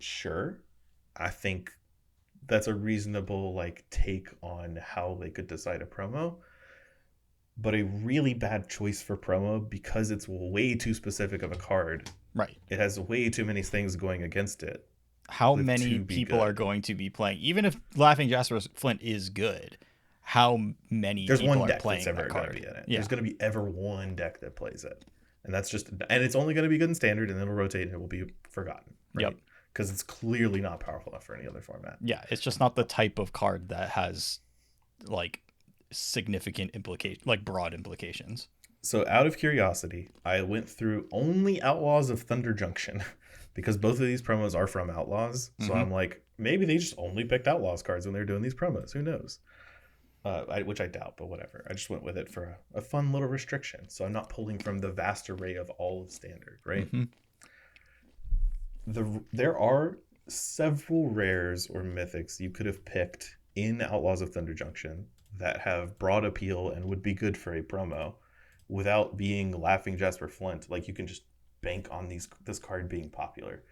sure. I think that's a reasonable like take on how they could decide a promo. But a really bad choice for promo because it's way too specific of a card. Right. It has way too many things going against it. How many people are going to be playing? Even if Laughing Jasper Flint is good, how many people are playing that card? Be in it. Yeah. There's going to be ever one deck that plays it. And that's just, and it's only going to be good in standard, and then it'll rotate and it will be forgotten. Right? Yep. Because it's clearly not powerful enough for any other format. Yeah, it's just not the type of card that has like significant broad implications. So out of curiosity, I went through only Outlaws of Thunder Junction because both of these promos are from Outlaws. So I'm like, maybe they just only picked Outlaws cards when they're doing these promos. Who knows? Which I doubt, but whatever. I just went with it for a fun little restriction. So I'm not pulling from the vast array of all of standard, right? There are several rares or mythics you could have picked in Outlaws of Thunder Junction that have broad appeal and would be good for a promo without being Laughing Jasper Flint. Like you can just bank on this card being popular.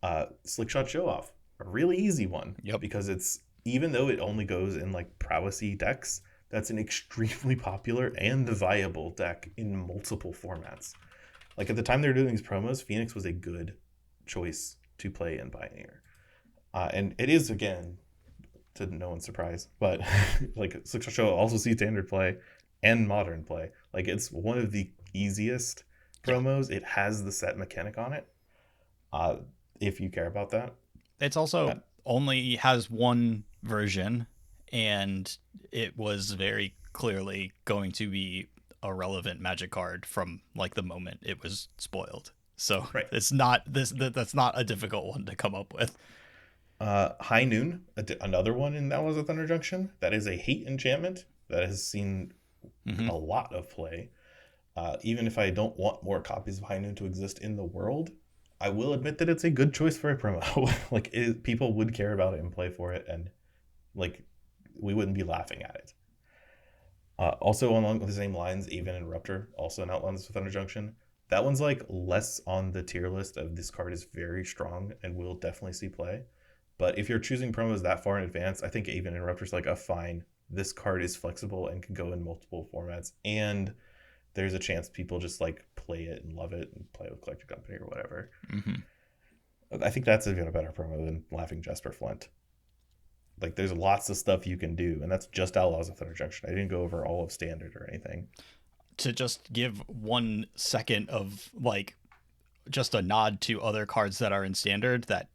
Slickshot Show Off, a really easy one. Yep. Because it's, even though it only goes in like prowessy decks, that's an extremely popular and viable deck in multiple formats. Like at the time they were doing these promos, Phoenix was a good choice to play in Pioneer. And it is, again, to no one's surprise, but like Slickshot Show also sees standard play and modern play. Like it's one of the easiest promos. It has the set mechanic on it. If you care about that. It's also only has one version, and it was very clearly going to be a relevant Magic card from like the moment it was spoiled. So it's not that's not a difficult one to come up with. High Noon, another one in That Was a Thunder Junction. That is a hate enchantment that has seen a lot of play. Even if I don't want more copies of High Noon to exist in the world, I will admit that it's a good choice for a promo. Like people would care about it and play for it, and like we wouldn't be laughing at it. Also along the same lines, Even Interrupter, also an Outlands of Thunder Junction. That one's like less on the tier list of this card is very strong and will definitely see play. But if you're choosing promos that far in advance, I think Even Interrupter's like a fine this card is flexible and can go in multiple formats, and there's a chance people just like play it and love it and play with Collector Company or whatever. I think that's even a better promo than Laughing Jesper Flint. Like, there's lots of stuff you can do, and that's just Outlaws of Thunder Junction. I didn't go over all of Standard or anything. To just give 1 second of like just a nod to other cards that are in Standard that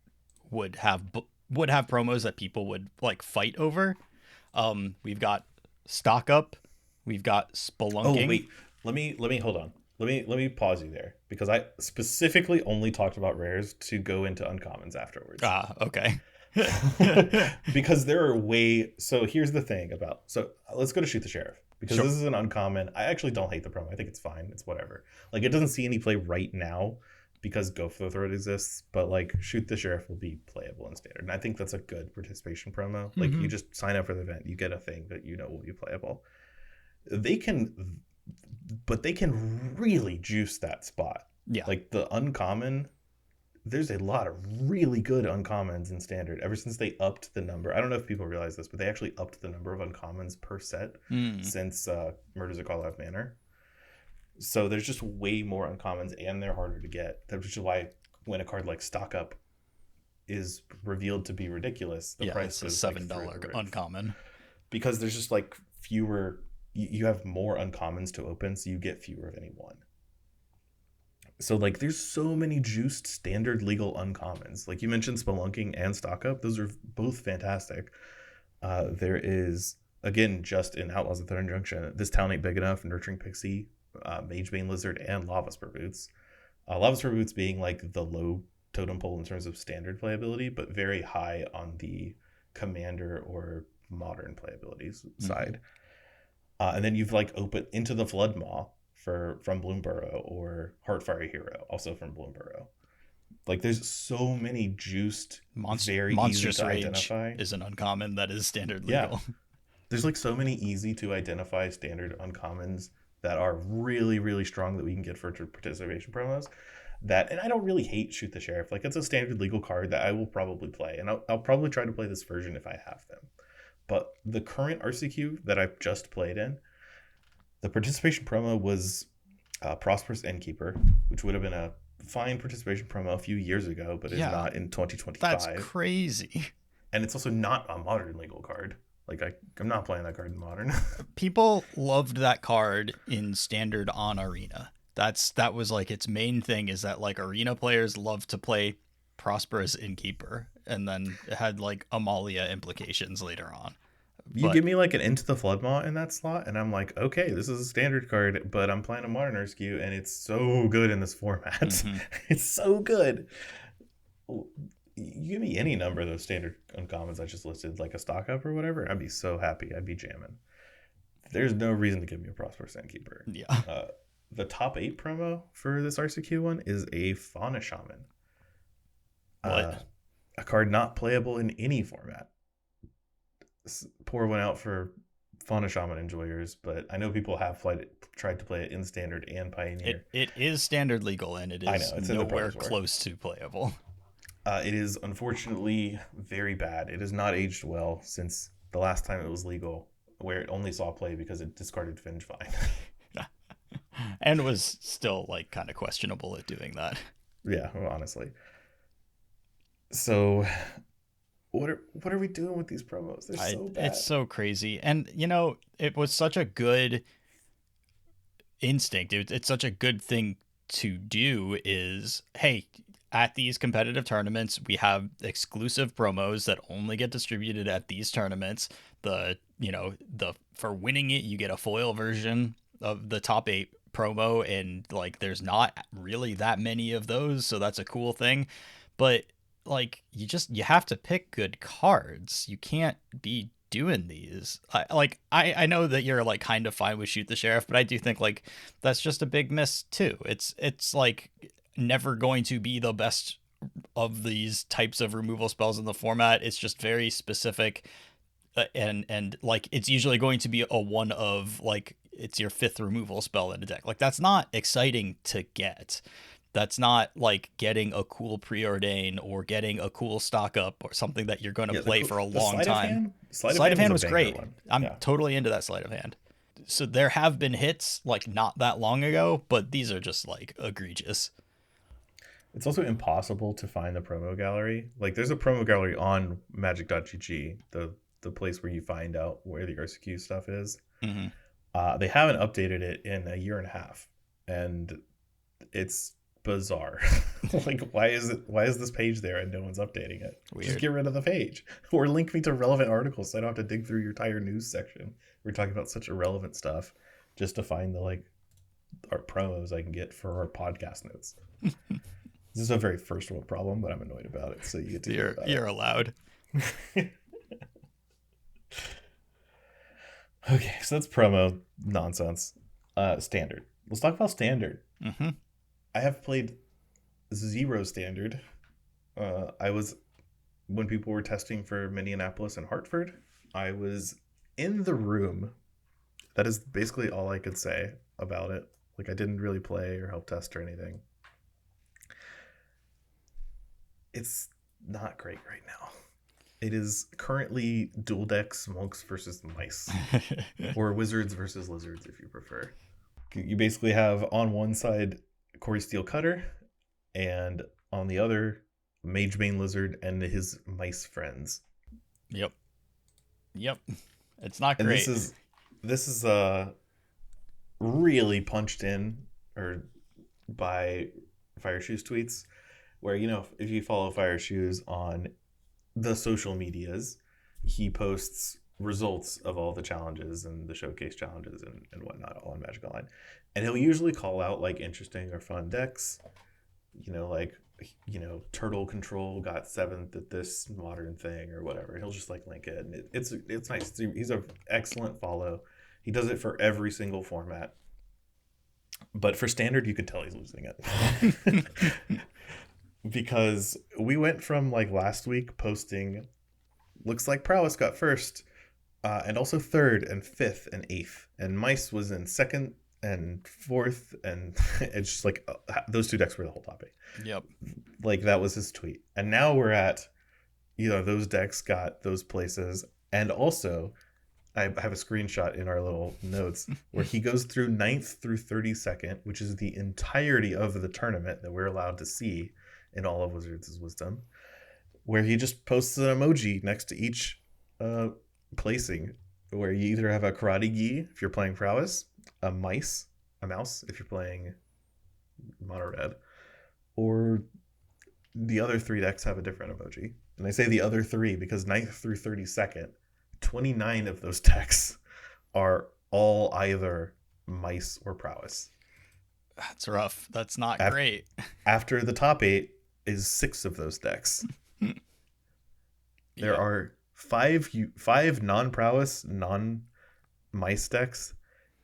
would have promos that people would like fight over. We've got Stock Up, we've got Spelunking. Oh wait, let me hold on. Let me pause you there, because I specifically only talked about rares to go into uncommons afterwards. Okay. Because there are so here's the thing about, so let's go to Shoot the Sheriff, because This is an uncommon. I actually don't hate the promo. I think it's fine. It's whatever. Like, it doesn't see any play right now because Go for the Throat exists, but like Shoot the Sheriff will be playable in Standard, and I think that's a good participation promo. Like, you just sign up for the event, you get a thing that you know will be playable. They can really juice that spot. Yeah, like the uncommon, there's a lot of really good uncommons in Standard ever since they upped the number. I don't know if people realize this, but they actually upped the number of uncommons per set since Murders at Carlisle Manor. So there's just way more uncommons, and they're harder to get. Which is why when a card like Stock Up is revealed to be ridiculous, the price is $7 uncommon. Because there's just like fewer, you have more uncommons to open, so you get fewer of any one. So like there's so many juiced Standard legal uncommons. Like you mentioned Spelunking and Stock Up. Those are both fantastic. There is, again, just in Outlaws of Thunder Junction, This Town Ain't Big Enough, Nurturing Pixie, Magebane Lizard, and Lava Spur Boots. Lava Spur Boots being like the low totem pole in terms of Standard playability, but very high on the Commander or Modern playability side. And then you've like opened Into the Flood Maw from Bloomburrow, or Heartfire Hero, also from Bloomburrow. Like there's so many juiced, very easy to identify. Is an uncommon that is Standard legal. Yeah. There's like so many easy to identify Standard uncommons that are really, really strong that we can get for participation promos. And I don't really hate Shoot the Sheriff. Like, it's a Standard legal card that I will probably play, and I'll probably try to play this version if I have them. But the current RCQ that I've just played in, the participation promo was Prosperous Innkeeper, which would have been a fine participation promo a few years ago, but is not in 2025. That's crazy. And it's also not a Modern legal card. Like, I'm not playing that card in Modern. People loved that card in Standard on Arena. That was like its main thing, is that like Arena players love to play Prosperous Innkeeper, and then it had like Amalia implications later on. You give me like an Into the Floodmaw in that slot, and I'm like, okay, this is a Standard card, but I'm playing a Modern RSQ, and it's so good in this format. Mm-hmm. It's so good. You give me any number of those Standard uncommons I just listed, like a Stock Up or whatever, I'd be so happy. I'd be jamming. There's no reason to give me a Prosperous Innkeeper. Yeah. The top 8 promo for this RCQ one is a Fauna Shaman. What? A card not playable in any format. Pour one out for Fauna Shaman enjoyers, but I know people have tried to play it in Standard and Pioneer. It is Standard legal, and it is nowhere close to playable. It is unfortunately very bad. It has not aged well since the last time it was legal, where it only saw play because it discarded Vengevine. And was still like kind of questionable at doing that. Yeah, well, honestly. So what are we doing with these promos? They're so bad. It's so crazy. And you know, it was such a good instinct. It's such a good thing to do, is, hey, at these competitive tournaments, we have exclusive promos that only get distributed at these tournaments. For winning it, you get a foil version of the top 8 promo, and like there's not really that many of those, so that's a cool thing. But like you have to pick good cards. You can't be doing these. I know that you're like kind of fine with Shoot the Sheriff, but I do think like that's just a big miss too. It's like never going to be the best of these types of removal spells in the format. It's just very specific, and like it's usually going to be a one of like it's your 5th removal spell in a deck. Like that's not exciting to get. That's not like getting a cool Preordain or getting a cool Stock Up or something that you're going to play for a long time. Sleight of hand was a banger great. one. I'm Yeah. totally into that sleight of hand. So there have been hits like not that long ago, but these are just like egregious. It's also impossible to find the promo gallery. Like there's a promo gallery on magic.gg, the place where you find out where the RCQ stuff is. Mm-hmm. They haven't updated it in a year and a half, and it's bizarre. Like why is this page there and no one's updating it? Weird. Just get rid of the page or link me to relevant articles so I don't have to dig through your entire news section. We're talking about such irrelevant stuff just to find the like our promos I can get for our podcast notes. This is a very first world problem, but I'm annoyed about it. So you get to hear about you're allowed. Okay, so that's promo nonsense. Standard. Let's talk about standard. Mm-hmm. I have played 0 standard. When people were testing for Minneapolis and Hartford, I was in the room. That is basically all I could say about it. Like I didn't really play or help test or anything. It's not great right now. It is currently dual decks, monks versus mice, or wizards versus lizards, if you prefer. You basically have on one side Corey Steel Cutter, and on the other Mage Bane Lizard and his mice friends. Yep. It's not And great. this is really punched in or by Fire Shoes tweets, where if you follow Fire Shoes on the social medias, he posts results of all the challenges and the showcase challenges and whatnot all on Magic Online, and he'll usually call out like interesting or fun decks, Turtle Control got 7th at this modern thing or whatever. He'll just like link it, and it's nice. He's an excellent follow. He does it for every single format, but for standard you can tell he's losing it. Because we went from like last week posting looks like Prowess got first, and also 3rd and 5th and 8th, and Mice was in 2nd and 4th, and it's just like those 2 decks were the whole topic. Yep. Like that was his tweet. And now we're at those decks got those places, and also I have a screenshot in our little notes where he goes through 9th through 32nd, which is the entirety of the tournament that we're allowed to see in all of Wizards' wisdom, where he just posts an emoji next to each placing, where you either have a karate gi if you're playing Prowess, a mouse if you're playing mono red, or the other 3 decks have a different emoji. And I say the other 3 because 9th through 32nd, 29 of those decks are all either mice or Prowess. That's rough. That's not great. After the top 8 is 6 of those decks. There are 5 non-Prowess, non-mice decks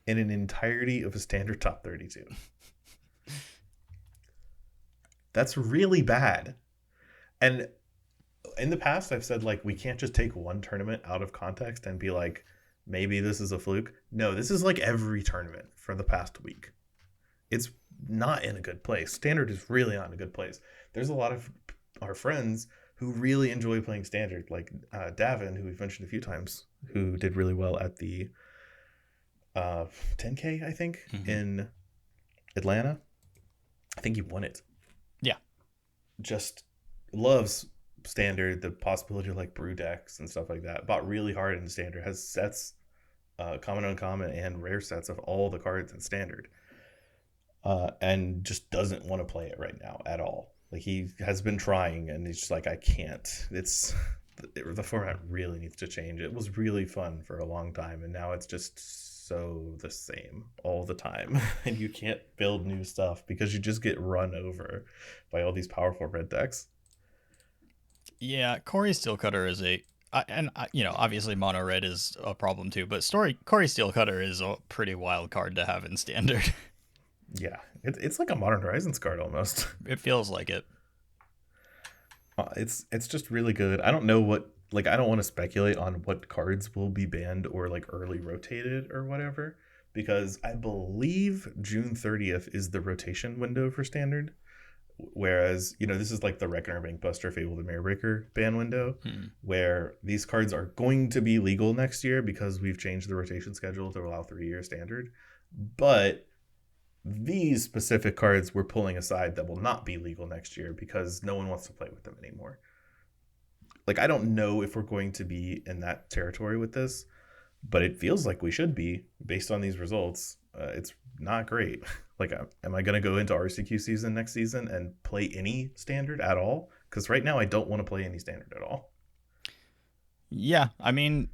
in an entirety of a standard top 32. That's really bad. And in the past, I've said, like, we can't just take one tournament out of context and be like, maybe this is a fluke. No, this is like every tournament for the past week. It's not in a good place. Standard is really not in a good place. There's a lot of our friends who really enjoy playing Standard, like Davin, who we've mentioned a few times, who did really well at the 10K, I think, in Atlanta. I think he won it. Yeah. Just loves Standard, the possibility of like brew decks and stuff like that. Bought really hard in Standard, has sets, common, uncommon, and rare sets of all the cards in Standard. And just doesn't want to play it right now at all. Like he has been trying, and he's just like, I can't. The format really needs to change. It was really fun for a long time, and now it's just so the same all the time. And you can't build new stuff because you just get run over by all these powerful red decks. Yeah, Corey Steelcutter is obviously mono red is a problem too, but Corey Steelcutter is a pretty wild card to have in Standard. Yeah, it's like a Modern Horizons card almost. It feels like it. It's just really good. I don't know what, like, I don't want to speculate on what cards will be banned or like early rotated or whatever, because I believe June 30th is the rotation window for Standard. Whereas, this is like the Reckoner, Bankbuster, Fable the Mirror Breaker ban window, where these cards are going to be legal next year because we've changed the rotation schedule to allow 3-year standard. But these specific cards we're pulling aside that will not be legal next year because no one wants to play with them anymore. Like, I don't know if we're going to be in that territory with this, but it feels like we should be based on these results. It's not great. Like, am I going to go into RCQ season next season and play any standard at all? Because right now I don't want to play any standard at all. Yeah, I mean,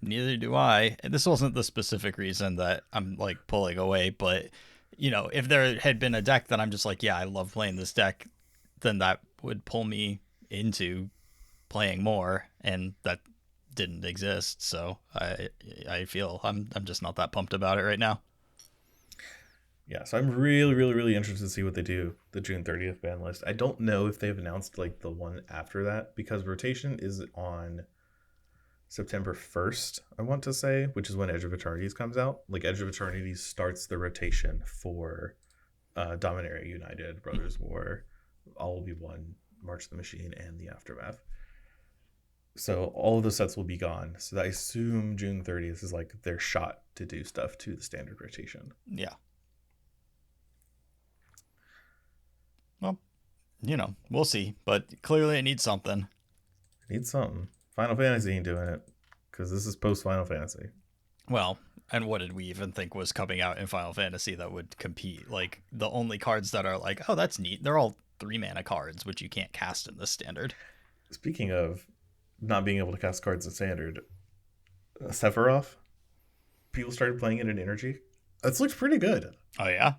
neither do I. This wasn't the specific reason that I'm like pulling away, but if there had been a deck that I'm just like, yeah, I love playing this deck, then that would pull me into playing more, and that didn't exist. So I feel I'm just not that pumped about it right now. Yeah, so I'm really, really, really interested to see what they do, the June 30th ban list. I don't know if they've announced like the one after that, because rotation is on September 1st, I want to say, which is when Edge of Eternities comes out. Like, Edge of Eternities starts the rotation for Dominaria United, Brothers War, All Will Be One, March of the Machine, and the Aftermath. So all of those sets will be gone. So I assume June 30th is like their shot to do stuff to the standard rotation. Yeah. Well, we'll see. But clearly it needs something. It needs something. Final Fantasy ain't doing it, because this is post-Final Fantasy. Well, and what did we even think was coming out in Final Fantasy that would compete? Like, the only cards that are like, oh, that's neat, they're all 3-mana cards, which you can't cast in this standard. Speaking of not being able to cast cards in standard, Sephiroth, people started playing it in Energy. This looks pretty good. Oh, yeah?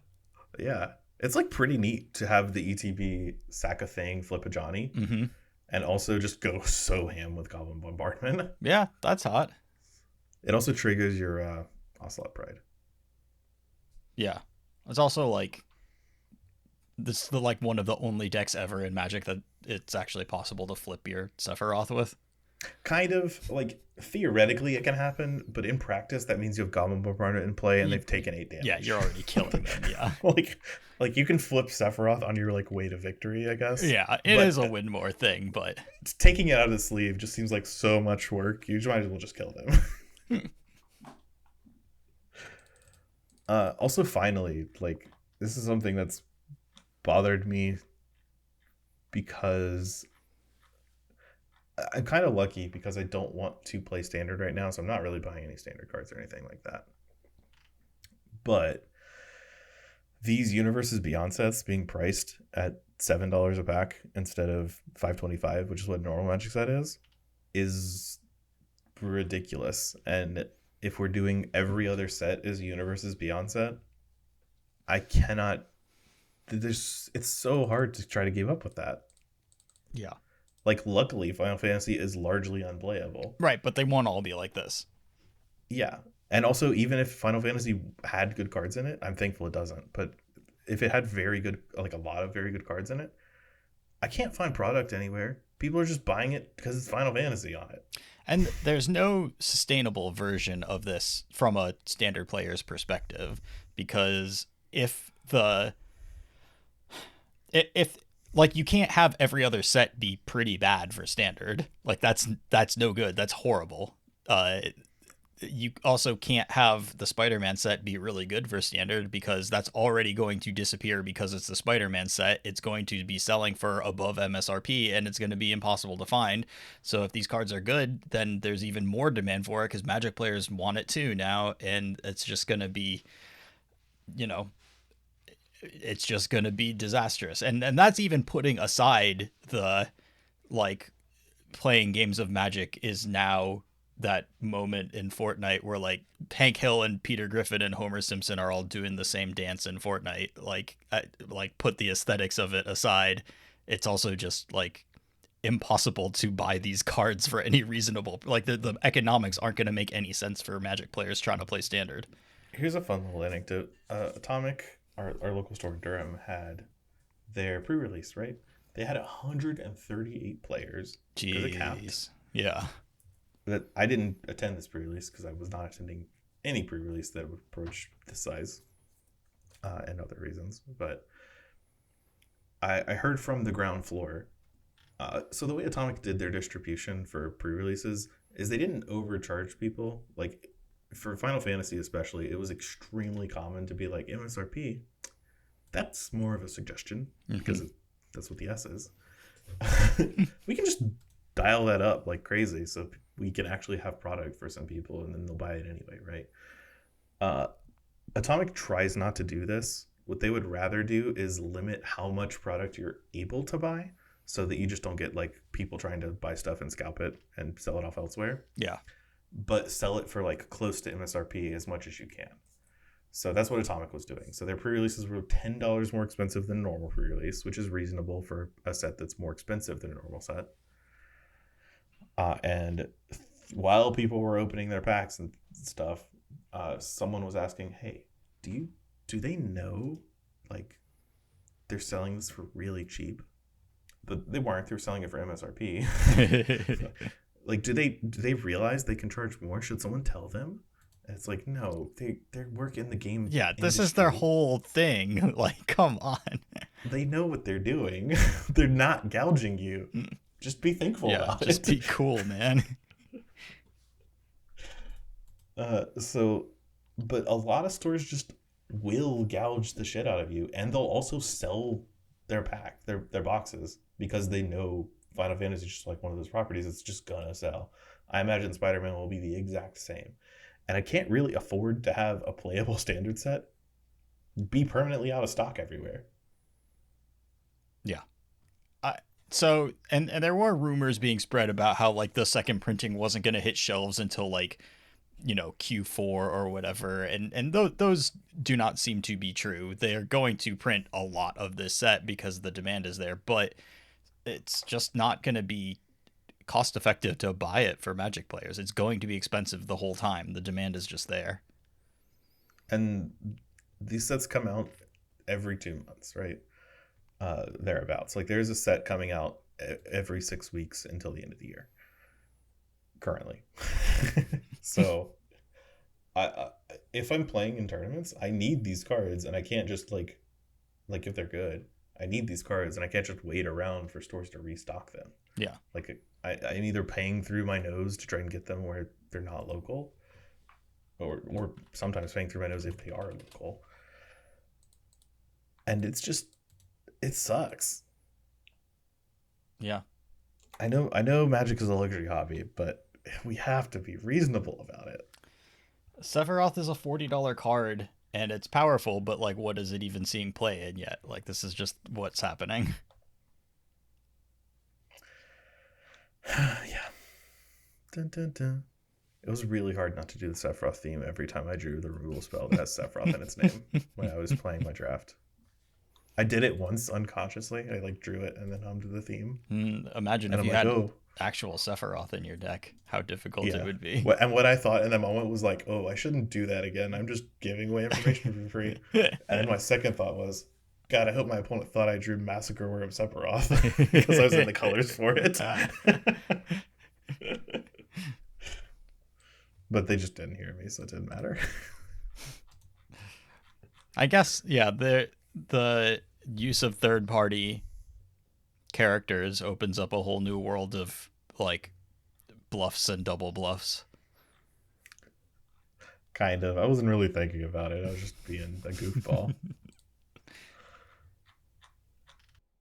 Yeah. It's like pretty neat to have the ETB sack a thing, flip a Johnny, and also just go so ham with Goblin Bombardment. Yeah, that's hot. It also triggers your Ocelot Pride. Yeah. It's also like, this is like one of the only decks ever in Magic that it's actually possible to flip your Sephiroth with. Kind of. Like, theoretically it can happen, but in practice that means you have Goblin Bombardment in play and they've taken 8 damage. Yeah, you're already killing them, yeah. like you can flip Sephiroth on your like way to victory, I guess. Yeah, it is a win more thing, but taking it out of the sleeve just seems like so much work. You might as well just kill them. Also, finally, like, this is something that's bothered me because I'm kind of lucky because I don't want to play standard right now, so I'm not really buying any standard cards or anything like that. But these Universes Beyond sets being priced at $7 a pack instead of $5.25, which is what a normal Magic set is ridiculous. And if we're doing every other set is a Universes Beyond set, I cannot. It's so hard to try to give up with that. Yeah. Like, luckily, Final Fantasy is largely unplayable. Right, but they won't all be like this. Yeah. And also, even if Final Fantasy had good cards in it, I'm thankful it doesn't. But if it had a lot of very good cards in it, I can't find product anywhere. People are just buying it because it's Final Fantasy on it. And there's no sustainable version of this from a standard player's perspective, because if you can't have every other set be pretty bad for standard. Like, that's no good. That's horrible. You also can't have the Spider-Man set be really good for standard, because that's already going to disappear because it's the Spider-Man set. It's going to be selling for above MSRP, and it's going to be impossible to find. So if these cards are good, then there's even more demand for it because Magic players want it too now, and it's just going to be, it's just going to be disastrous. And that's even putting aside the, like, playing games of Magic is now that moment in Fortnite where, like, Hank Hill and Peter Griffin and Homer Simpson are all doing the same dance in Fortnite. Like, put the aesthetics of it aside, it's also just, like, impossible to buy these cards for any reasonable, like, the economics aren't going to make any sense for Magic players trying to play standard. Here's a fun little anecdote. Atomic, our local store in Durham, had their pre-release, right? They had 138 players. Jeez. Yeah. That I didn't attend this pre-release because I was not attending any pre-release that would approach this size, and other reasons. But I heard from the ground floor. So the way Atomic did their distribution for pre-releases is they didn't overcharge people. Like for Final Fantasy especially, it was extremely common to be like MSRP. That's more of a suggestion because that's what the S is. We can just dial that up like crazy so we can actually have product for some people and then they'll buy it anyway, right? Atomic tries not to do this. What they would rather do is limit how much product you're able to buy so that you just don't get like people trying to buy stuff and scalp it and sell it off elsewhere. Yeah. But sell it for like close to MSRP as much as you can. So that's what Atomic was doing. So their pre-releases were $10 more expensive than a normal pre-release, which is reasonable for a set that's more expensive than a normal set. And while people were opening their packs and stuff, someone was asking, "Hey, do they know like they're selling this for really cheap?" But they weren't. They were selling it for MSRP. Like, do they realize they can charge more? Should someone tell them? And it's like, no, they work in the game. Yeah, this industry. is their whole thing. Like, come on. They know what they're doing. They're not gouging you. Just be thankful about just it. be cool, man. But a lot of stores just will gouge the shit out of you, and they'll also sell their pack, their boxes, because they know Final Fantasy is just like one of those properties that's just gonna sell. I imagine Spider-Man will be the exact same. And I can't really afford to have a playable standard set be permanently out of stock everywhere. Yeah. So there were rumors being spread about how like the second printing wasn't going to hit shelves until like, you know, Q4 or whatever, and those do not seem to be true. They're going to print a lot of this set because the demand is there, but it's just not going to be cost effective to buy it for Magic players. It's going to be expensive the whole time. The demand is just there. And these sets come out every 2 months, right? Thereabouts. Like there's a set coming out every 6 weeks until the end of the year currently. So if I'm playing in tournaments, I need these cards, and I can't just like if they're good, I need these cards, and I can't just wait around for stores to restock them. Yeah. Like I'm either paying through my nose to try and get them where they're not local, or sometimes paying through my nose if they are local. And it sucks. Yeah. I know Magic is a luxury hobby, but we have to be reasonable about it. Sephiroth is a $40 card, and it's powerful, but like, what is it even seeing play in yet? Like, this is just what's happening. Yeah. Dun, dun, dun. It was really hard not to do the Sephiroth theme every time I drew the removal spell that has Sephiroth in its name when I was playing my draft. I did it once unconsciously. I like drew it and then hummed the theme. Imagine if you had actual Sephiroth in your deck, how difficult it would be. And what I thought in the moment was like, oh, I shouldn't do that again. I'm just giving away information for free. And then my second thought was, God, I hope my opponent thought I drew Massacre Worm Sephiroth because I was in the colors for it. But they just didn't hear me, so it didn't matter. I guess, yeah, the use of third-party characters opens up a whole new world of, like, bluffs and double bluffs. Kind of. I wasn't really thinking about it. I was just being a goofball.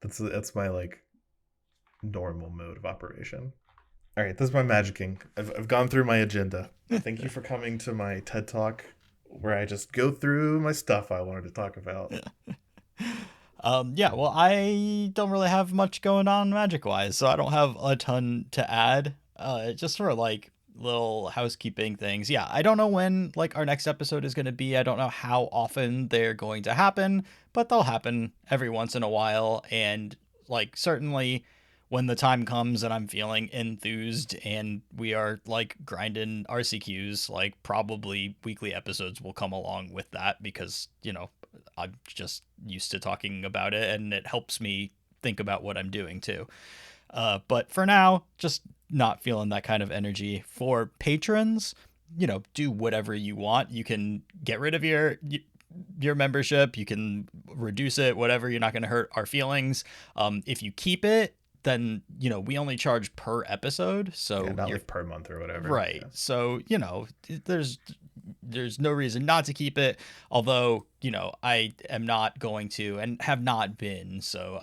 That's my, like, normal mode of operation. All right, this is my magicking. I've gone through my agenda. Thank you for coming to my TED Talk where I just go through my stuff I wanted to talk about. Yeah, well, I don't really have much going on magic-wise, so I don't have a ton to add. Just for, like, little housekeeping things. Yeah, I don't know when, like, our next episode is going to be. I don't know how often they're going to happen, but they'll happen every once in a while, and, like, certainly when the time comes and I'm feeling enthused and we are, like, grinding RCQs, like, probably weekly episodes will come along with that because, you know, I'm just used to talking about it and it helps me think about what I'm doing too. But for now, just not feeling that kind of energy. For patrons, you know, do whatever you want. You can get rid of your your membership, you can reduce it, whatever. You're not going to hurt our feelings. If you keep it, then, you know, we only charge per episode. So not like per month or whatever. Right. Yeah. So, you know, there's no reason not to keep it. Although, you know, I am not going to and have not been. So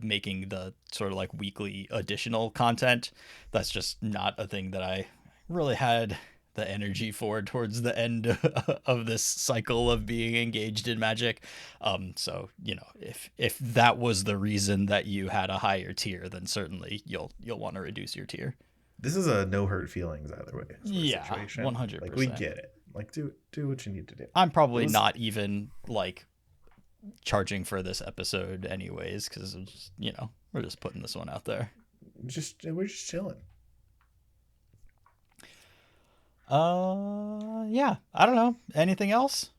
making the sort of like weekly additional content. That's just not a thing that I really had the energy for towards the end of this cycle of being engaged in Magic. So, you know, if that was the reason that you had a higher tier, then certainly you'll want to reduce your tier. This is a no hurt feelings either way. Yeah, 100%. Like, we get it. Like, do what you need to do. I'm probably not even like charging for this episode anyways, because you know, we're just putting this one out there. We're just chilling. Yeah, I don't know. Anything else?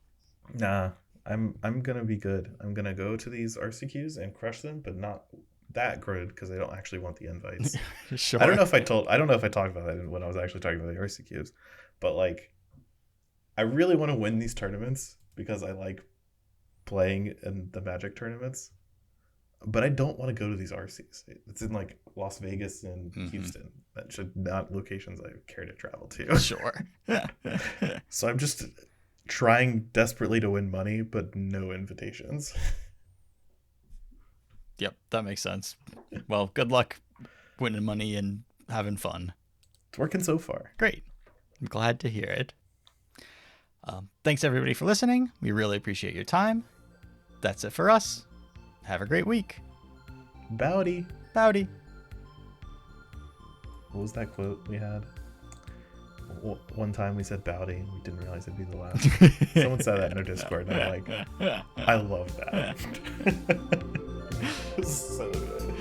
Nah, I'm gonna be good. I'm gonna go to these RCQs and crush them, but not that good because I don't actually want the invites. Sure. I don't know if I talked about that when I was actually talking about the RCQs, but like, I really want to win these tournaments because I like playing in the Magic tournaments, but I don't want to go to these RCs. It's in like Las Vegas and Houston. That should not locations I care to travel to. Sure. So I'm just trying desperately to win money, but no invitations. Yep, that makes sense. Well, good luck winning money and having fun. It's working so far. Great. I'm glad to hear it. Thanks everybody for listening. We really appreciate your time. That's it for us. Have a great week. Bowdy. Bowdy. What was that quote we had? One time we said bowdy and we didn't realize it'd be the last. Someone said that in our Discord and I'm like, I love that. It was so good.